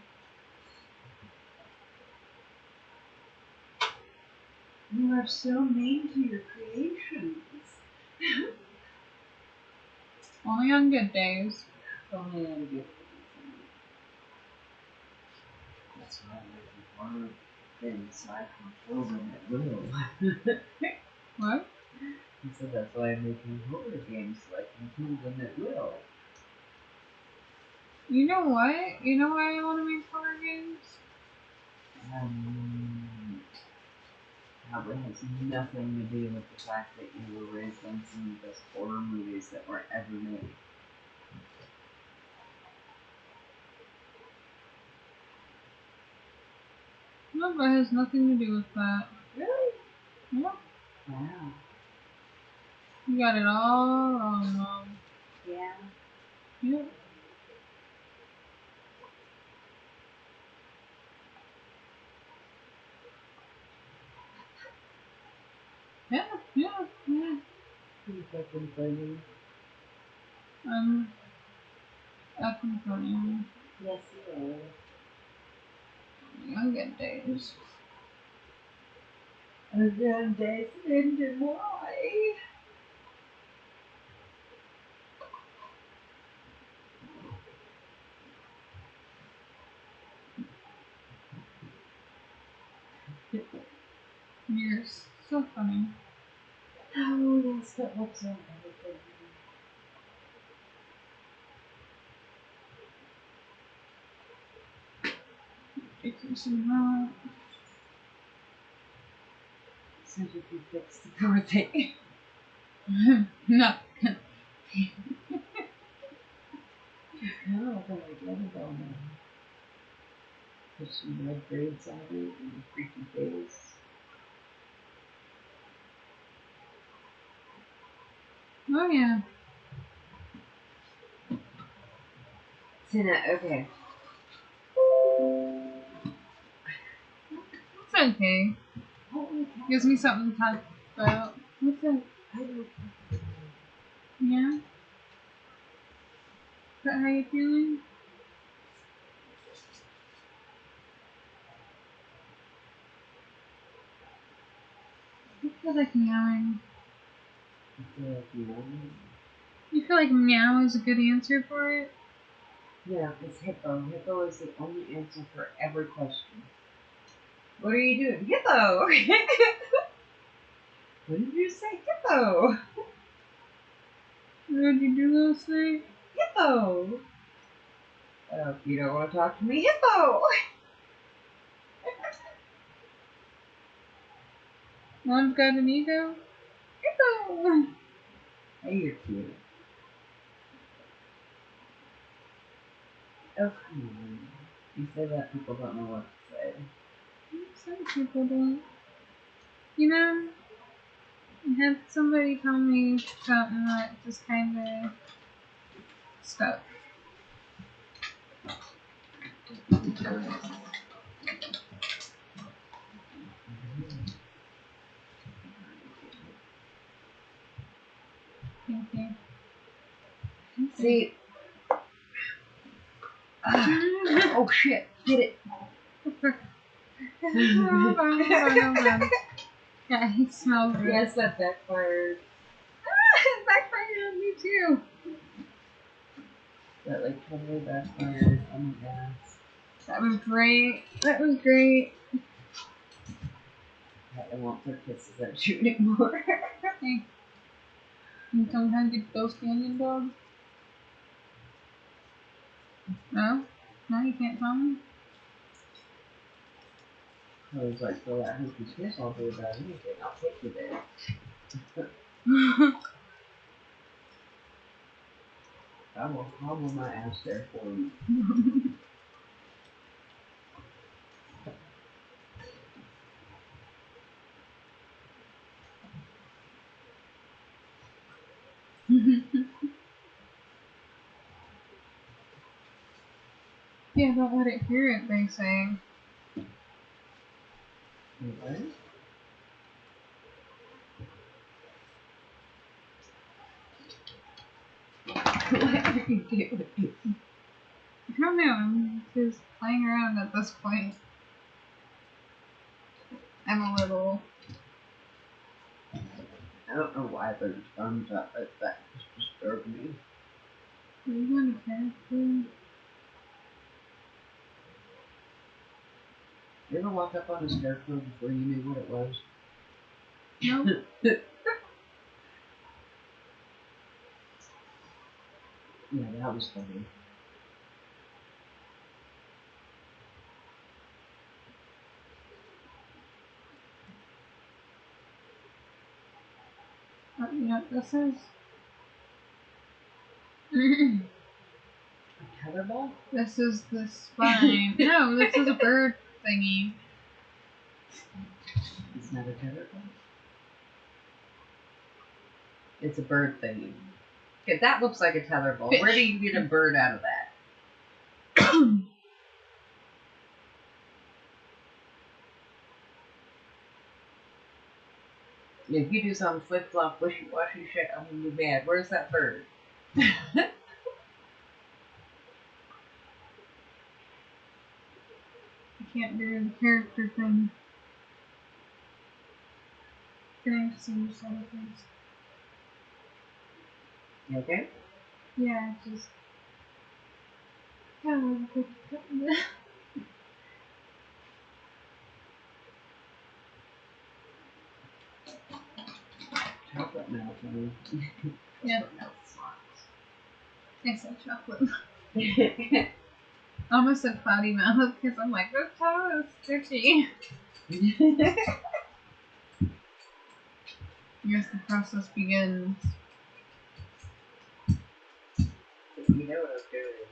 You are so mean to your creations. Only on good days. Only on good days. That's why I'm making horror things so I can kill them at will. What? He said that's why I'm making horror games so I can kill them at will. You know what? You know why I want to make horror games? Probably has nothing to do with the fact that you were raised on some of the best horror movies that were ever made. No, that has nothing to do with that. Really? Yeah. Wow. You got it all wrong, Mom. Yeah. Yeah. Yeah, yeah, yeah. You fucking funny. I'm acting funny. Yes, you On good days. are. Again, days ended. Why? You're so funny. Oh, yes, that looks like everything. Fixing that. So did you fix the poor thing? No. She's kind of looking like Annabelle now. Put some red braids on it and a freaky face. Oh yeah. Tina, okay. It's okay. Holy cow. Gives me something to talk about. What's that? I don't. Yeah? Is that how you feeling? You feel like meowing. I feel like you know. You feel like meow is a good answer for it? Yeah, it's hippo. Hippo is the only answer for every question. What are you doing? Hippo! What did you say? Hippo! What did you do last night? Hippo! You don't want to talk to me? Hippo! Mom's got an ego? Hippo! Hey, you're cute. Oh, come on. You say that, people don't know what to say. Some people don't. You know, I had somebody tell me something that just kind of stuff. Thank you. See. Oh shit! Get it. Hold on. Yeah, he smells it. Yes, that backfired. It backfired on me too. That like totally backfired. Oh my god. That was great. That was great. I won't put kisses at you anymore. Hey. And sometimes you those canyon dogs. No? No, you can't tell me? I was like, well, that hooky's kiss I'll do about anything. I'll take you there. I will hobble my ass there for you. Yeah, don't let it hear it, they say. Okay. What are you doing? I don't know, I'm just playing around at this point. I'm a little... I don't know why there's thumbs up like that. Just disturbed me. Are you going to character? You ever walk up on a scarecrow before you knew what it was? Nope. Yeah, that was funny. You know what this is? A tetherball? This is the spine. No, this is a bird thingy. It's not a tetherball. It's a bird thingy. Okay, that looks like a tetherball. Fish. Where do you get a bird out of that? If you do some flip flop, wishy washy shit, I'm gonna be mad. Where's that bird? I can't do the character thing. Can I see your side of things? You okay? Yeah, just... Oh, Chocolate milk, honey. yeah, I said chocolate. Chocolate. I almost said cloudy mouth because I'm like, this towel is sticky. Yes, the process begins. You know what I'm doing.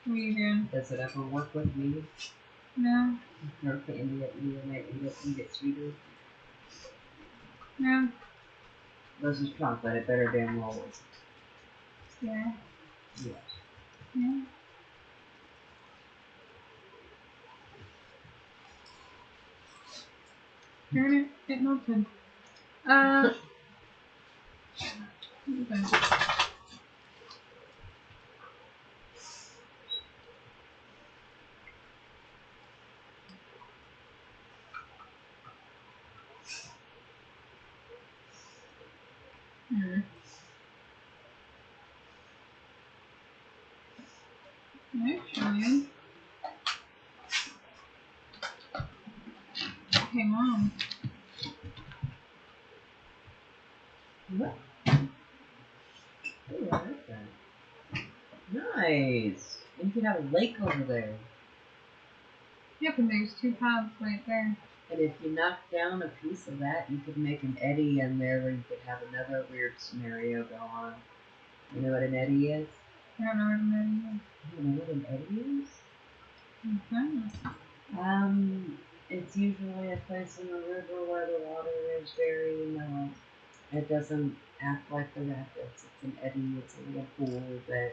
What are you doing? Does it ever work with me? No, Throw candy at me and I eat it sweeter? no, This is chocolate, it better damn well work. yeah, Yes. yeah. Darn it, it melted. Okay. Actually, hey mom, What? Ooh, I like that. Nice. And you can have a lake over there. yep, and there's two paths right there. And if you knock down a piece of that, you could make an eddy in there where you could have another weird scenario go on. You know what an eddy is? I don't know what it You know what an eddy is? is. It's usually a place in the river where the water is very mellow. It doesn't act like the rapids. It's an eddy. It's a little pool that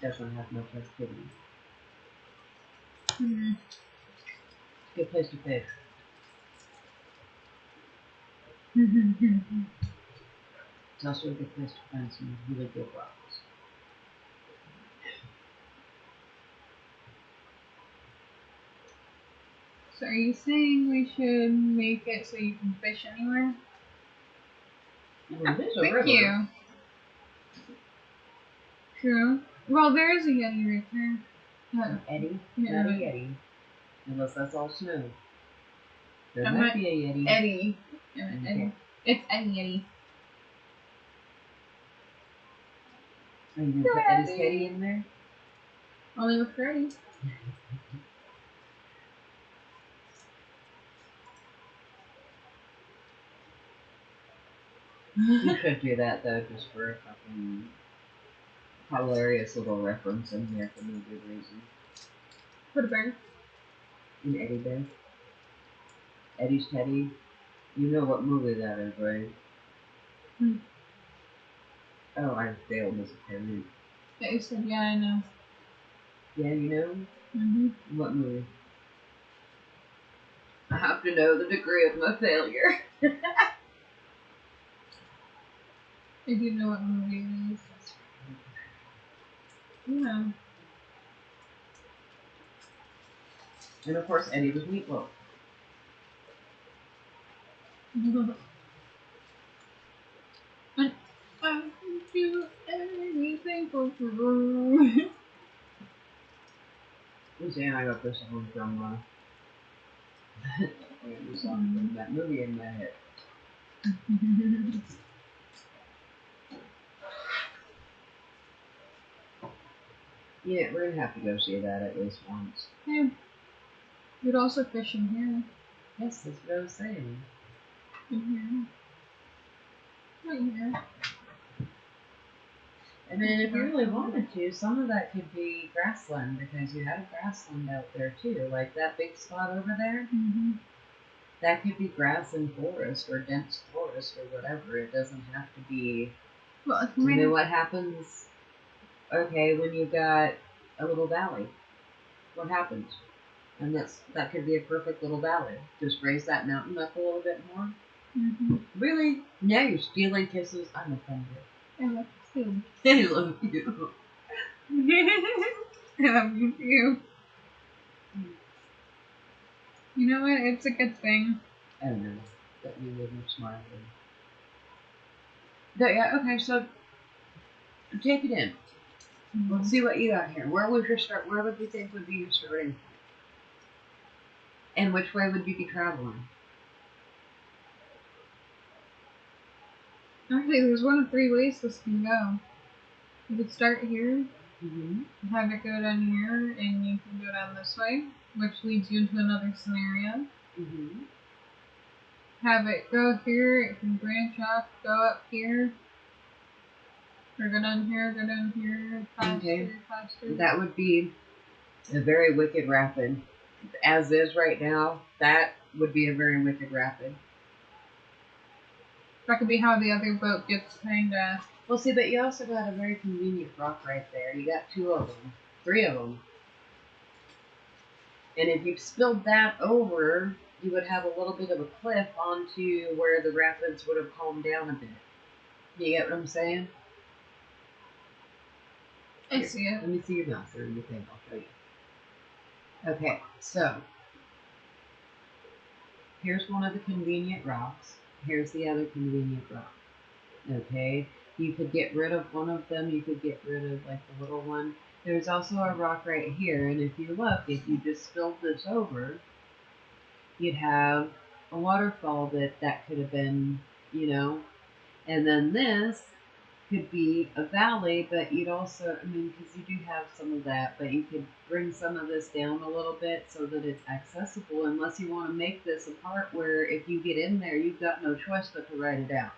doesn't have much activity. Hmm. Good place to fish. It's also a good place to find some really good rocks. So are you saying we should make it so you can fish anywhere? Well, there's a Thank river. you. True. Well, there is a yeti right there. An eddy? Yeah. Not a yeti. Unless that's all snow. There I might meant be a yeti. Eddie. Yeah, Okay. Eddie. It's Eddie. Are you gonna put Eddie's teddy in there? Only with Freddy. You should do that though, just for a fucking hilarious little reference in here for no good reason. Put a bear. An Eddie bear. Eddie's teddy. You know what movie that is, right? Hmm. Oh, I failed as a parent. Yeah, you said, yeah, I know. Yeah, you know? Mm-hmm. What movie? I have to know the degree of my failure. I do know what movie it is. Yeah. And of course, Eddie was Meatloaf. And I can do anything for you. And I got this song from, I got this song from that movie in my head. Yeah, we're gonna have to go see that at least once. Yeah. You'd also fish in here. Yes, that's what I was saying. In here. Right here. And then if you really wanted to, some of that could be grassland because you have grassland out there too. Like that big spot over there, Mm-hmm. that could be grass and forest or dense forest or whatever. It doesn't have to be. Well, if You you know what happens? Okay, when you've got a little valley, what happens? And that could be a perfect little valley. Just raise that mountain up a little bit more. Mm-hmm. Really? Now you're stealing kisses. I'm offended. I love you I love you. I love you too. You know what? It's a good thing. I don't know. That you live more smartly. But yeah, okay, so take it in. Let's see what you got here. Where would your start? Where would you think would be your starting point? And which way would you be traveling? Actually, there's one of three ways this can go. You could start here, Mm-hmm. have it go down here, and you can go down this way, which leads you into another scenario. Mm-hmm. Have it go here, it can branch off, go up here, or go down here, faster, Okay. faster. That would be a very wicked rapid. As is right now, that would be a very wicked rapid. That could be how the other boat gets kind of. Well, see, but you also got a very convenient rock right there. You got two of them, three of them. And if you spilled that over, you would have a little bit of a cliff onto where the rapids would have calmed down a bit. You get what I'm saying? I Here, see it. let me see your mouse or your thing. I'll show you. Okay, so here's one of the convenient rocks. Here's the other convenient rock. Okay, you could get rid of one of them. You could get rid of like the little one. There's also a rock right here, and if you look, if you just spilled this over, you'd have a waterfall that could have been, you know, and then this could be a valley, but you'd also, I mean, because you do have some of that, but you could bring some of this down a little bit so that it's accessible, unless you want to make this a part where if you get in there, you've got no choice but to write it out.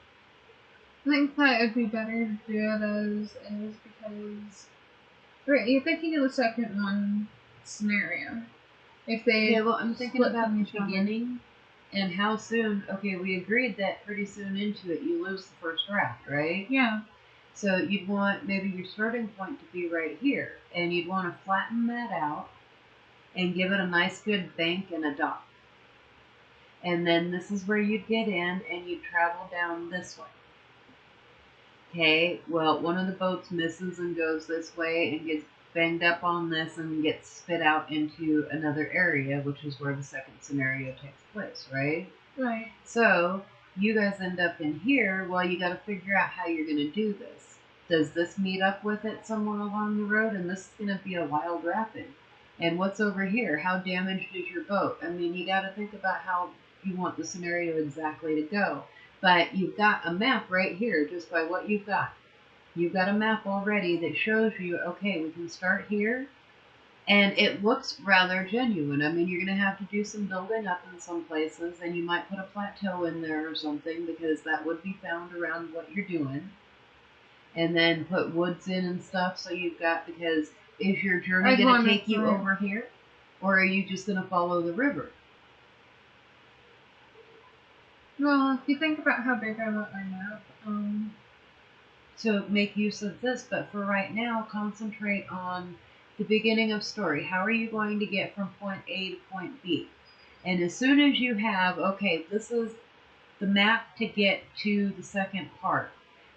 I think that it'd be better to do it as is because. Right, you're thinking of the second one scenario. If they Yeah, well, I'm thinking split about from the each other. beginning. And how soon? Okay, we agreed that pretty soon into it you lose the first draft, right? Yeah. So you'd want maybe your starting point to be right here, and you'd want to flatten that out and give it a nice good bank and a dock. And then this is where you'd get in and you'd travel down this way. Okay, well, one of the boats misses and goes this way and gets banged up on this and gets spit out into another area, which is where the second scenario takes place, right? Right. So you guys end up in here. Well, you got to figure out how you're going to do this. Does this meet up with it somewhere along the road? And this is going to be a wild rapid. And what's over here? How damaged is your boat? I mean, you got to think about how you want the scenario exactly to go. But you've got a map right here just by what you've got. You've got a map already that shows you, okay, we can start here. And it looks rather genuine. I mean, you're going to have to do some building up in some places, and you might put a plateau in there or something because that would be found around what you're doing. And then put woods in and stuff so you've got, because is your journey going to take you over here? Or are you just going to follow the river? Well, if you think about how big I want my map, So make use of this, but for right now, concentrate on the beginning of story. How are you going to get from point A to point B? And as soon as you have, okay, this is the map to get to the second part.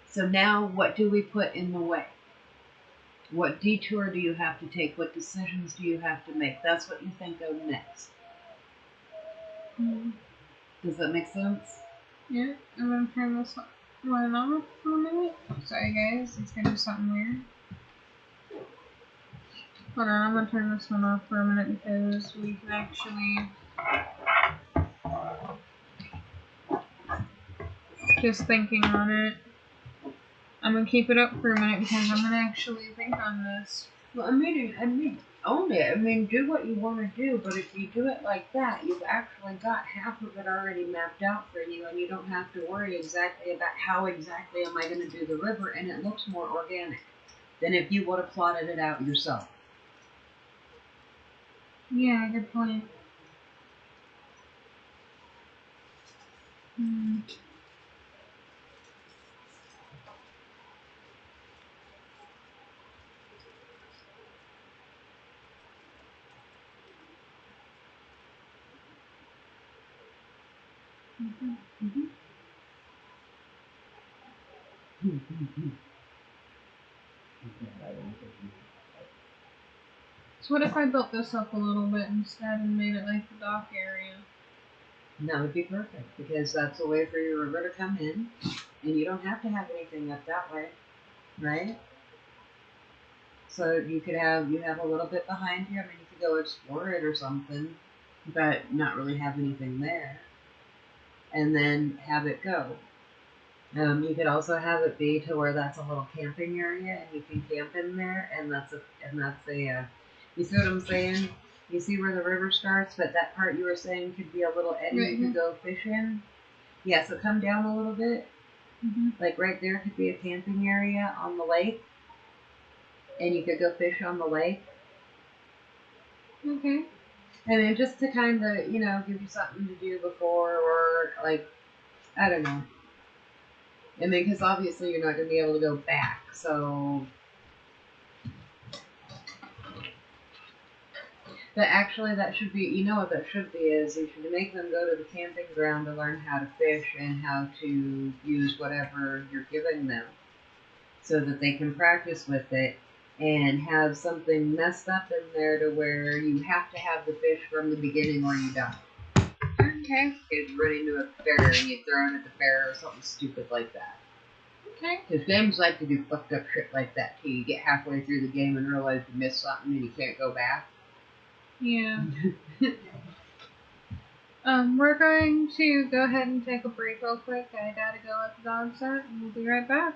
So now what do we put in the way? What detour do you have to take? What decisions do you have to make? That's what you think of next. Does that make sense? Yeah, I'm going to turn this one off for a minute. Sorry guys, it's going to do something weird. Hold on, I'm going to turn this one off for a minute because we can actually just thinking on it. I'm going to keep it up for a minute because I'm going to actually think on this. Well, I mean, own it. I mean, do what you want to do, but if you do it like that, you've actually got half of it already mapped out for you, and you don't have to worry exactly about how exactly am I going to do the river, and it looks more organic than if you would have plotted it out yourself. Yeah, good point. So what if I built this up a little bit instead and made it like the dock area? That would be perfect, because that's a way for your river to come in, and you don't have to have anything up that way, right? So you have a little bit behind you. I mean, you could go explore it or something, but not really have anything there, and then have it go. You could also have it be to where that's a little camping area, and you can camp in there, and that's a. You see what I'm saying? You see where the river starts, but that part you were saying could be a little eddy you could go fish in. Yeah, so come down a little bit. Like right there could be a camping area on the lake, and you could go fish on the lake. Okay. And then just to kind of, give you something to do before, or like, I don't know. And then, because obviously you're not going to be able to go back, so. But actually, that should be, what that should be is you should make them go to the camping ground to learn how to fish and how to use whatever you're giving them so that they can practice with it and have something messed up in there to where you have to have the fish from the beginning or you die. Okay. You run into a bear and you throw it at the bear or something stupid like that. Okay. Because games like to do fucked up shit like that too. You get halfway through the game and realize you missed something and you can't go back. Yeah. We're going to go ahead and take a break real quick. I gotta go let the dogs out, and we'll be right back.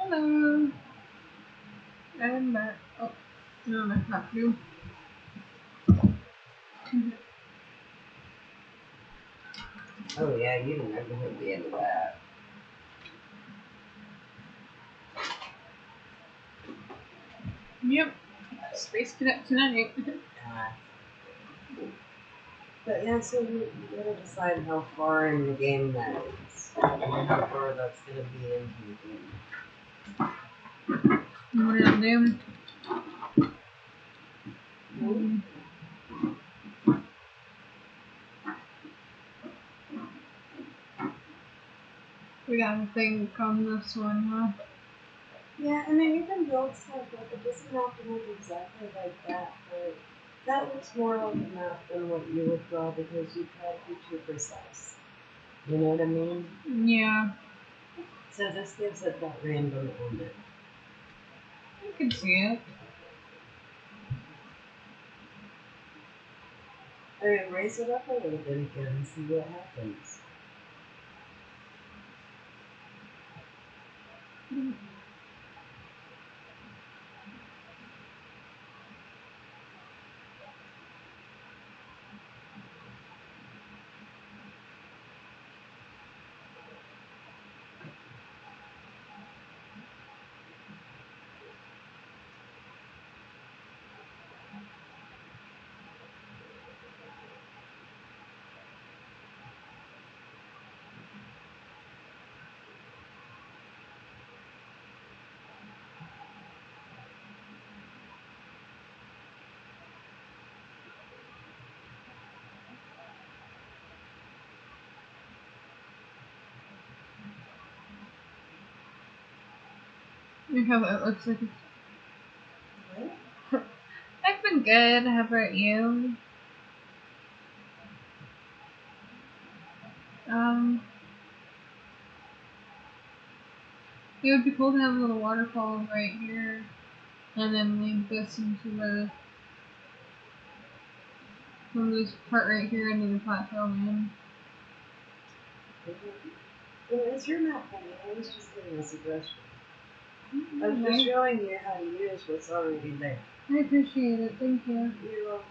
Hello. I'm back. Oh, no, that's not you. Oh yeah, you never heard the end of that. Yep. Space Cadet tonight. Uh, but yeah, so you gotta decide how far in the game that is, and how far that's gonna be into the game. What did I do? We got a thing on this one, huh? Yeah, I mean, you can build stuff up. It doesn't have to look exactly like that, but that looks more like a map than what you would draw because you try to be too precise. You know what I mean? Yeah, So this gives it that random element. you can see it. I mean, raise it up a little bit again and see what happens. Look how that looks like. What? I've been good. How about you? Um, it would be cool to have a little waterfall right here, and then link this into the from this part right here into the plateau, man. Well, it's your map, honey. I was just giving a suggestion. I was just Nice. showing you how to use what's already there. I appreciate it. Thank you. You're welcome.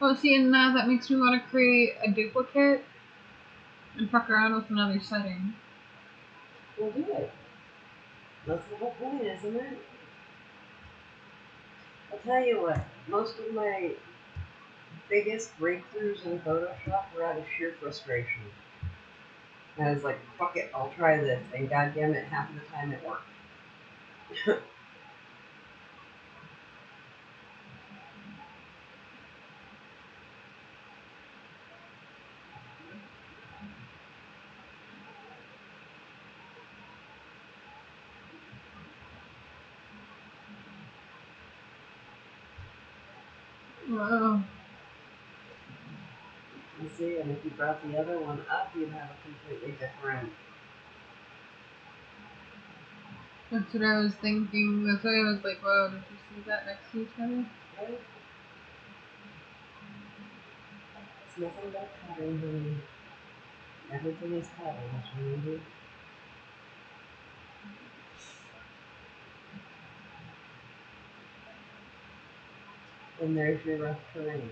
Oh, see, and now that makes me want to create a duplicate and fuck around with another setting. We'll do it. That's the whole point, isn't it? I'll tell you what, most of my biggest breakthroughs in Photoshop were out of sheer frustration. I was like, fuck it, I'll try this, and goddamn it, half of the time it worked. Wow. You see, and if you brought the other one up, you'd have a completely different. That's what I was thinking. That's why I was like, wow, did you see that next to each other? Right? It's nothing but pattern, honey. Everything is patterns, remember? And there's your rough terrain.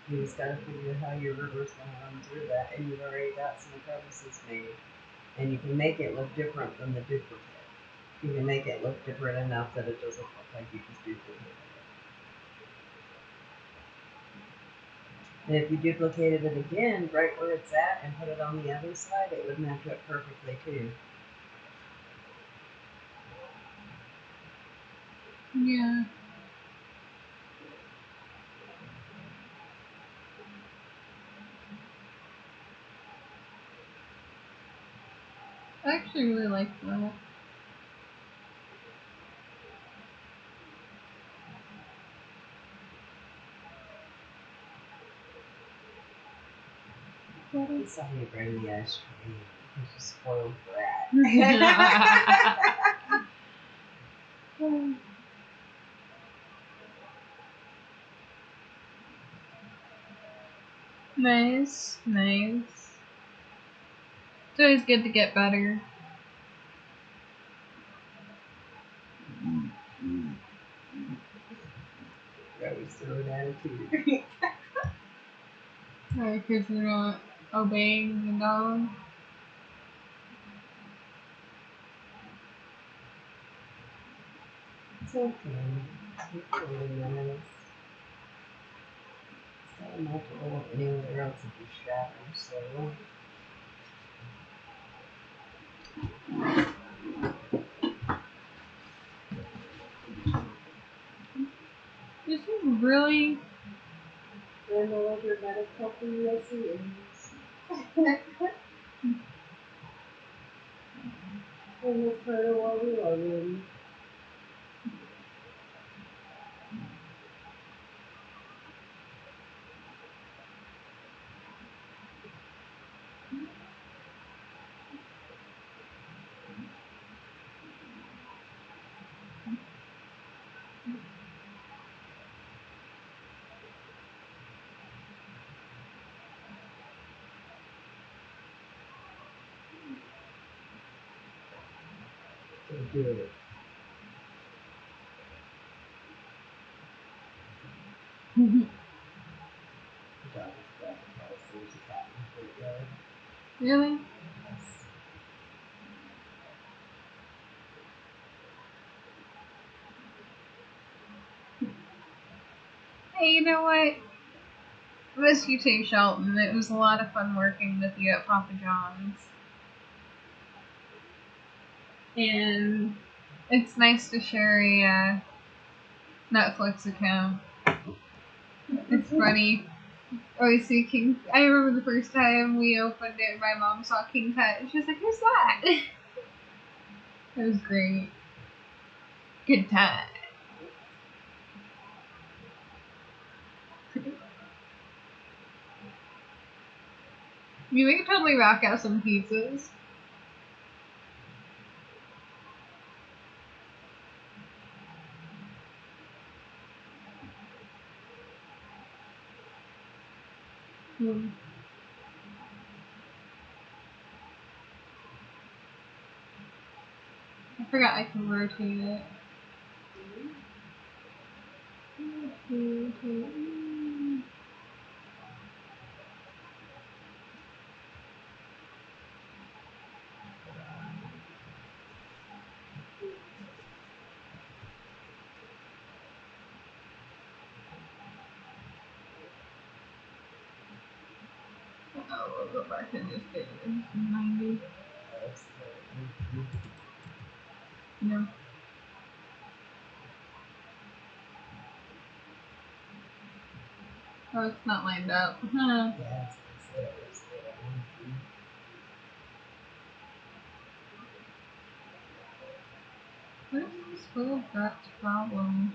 You just gotta figure how your river's gonna run through that, and you've already got some crevices made. And you can make it look different than the duplicate. You can make it look different enough that it doesn't look like you just duplicated it. And if you duplicated it again, right where it's at, and put it on the other side, it would match up perfectly too. Yeah. I actually really like that. He saw me bring the ice cream. He's a spoiled brat. Nice, nice. It's always good to get better. Always throw an attitude. Because they're not obeying the dog. It's okay. It's really nice. It's not enough to go anywhere else in the shadow, so. This is really. They're no longer medical PSEs. And it's part of what we love him. Do it. Really? Yes. Hey, you know what? Miss you too, Shelton. It was a lot of fun working with you at Papa John's. And it's nice to share a Netflix account. It's funny. Always see King. I remember the first time we opened it, my mom saw King Tut, and she was like, "Who's that?" It was great. Good time. You could totally rock out some pizzas. I forgot I can rotate it. Oh, we'll go back and just get it in 90. No. Oh, it's not lined up. Huh. Yes. What is this little dot's problem?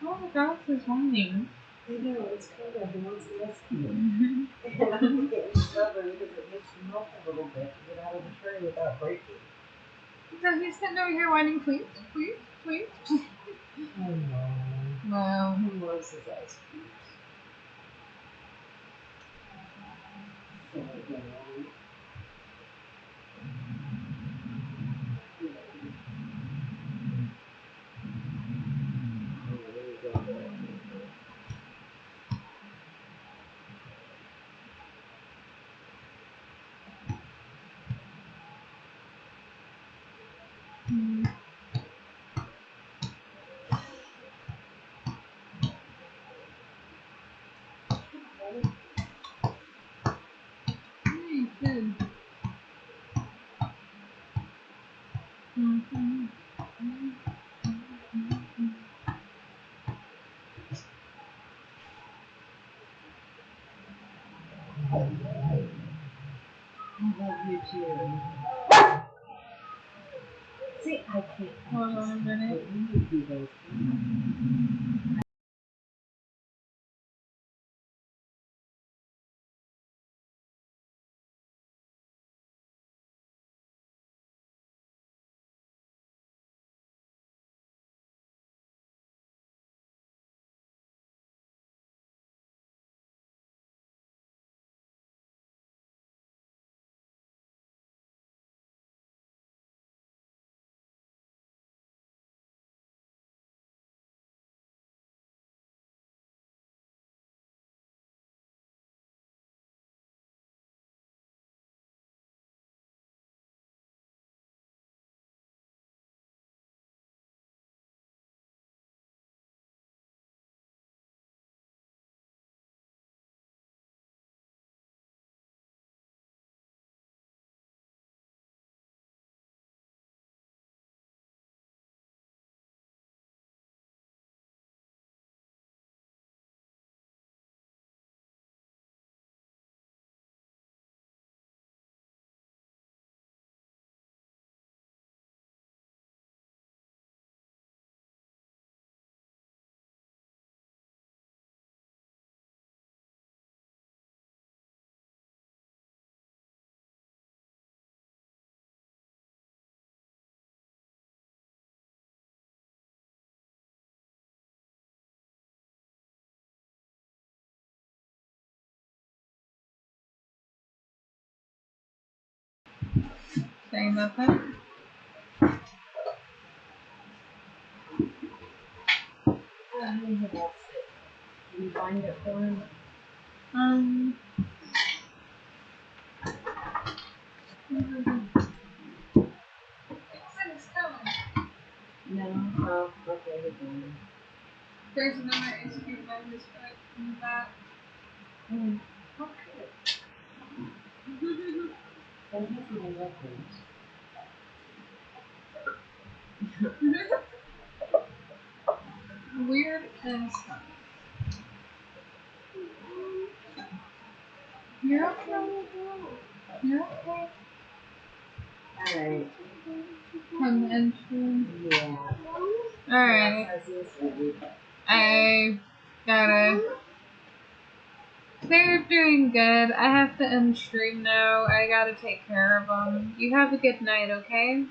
Oh, the dots is whining. I know, it's kind of, he wants to rescue him. And I'm getting stubborn because it makes him melt a little bit to get out of the tray without breaking. So he's sitting over here whining, please, please, please. I know. Wow. He loves his ice cream. So annoying. Hey, good. Mm-hmm. I love you too. See, I can't. Hold on a minute. You do those. Sorry about that. Can you find it for him? It's coming. No. Oh, okay. There's another ice cream by his foot in the back. And he's even records. Weird as fuck. You're okay. You're okay. Alright. From the entrance. Yeah. Alright. I gotta. They're doing good. I have to end stream now. I gotta take care of them. You have a good night, okay?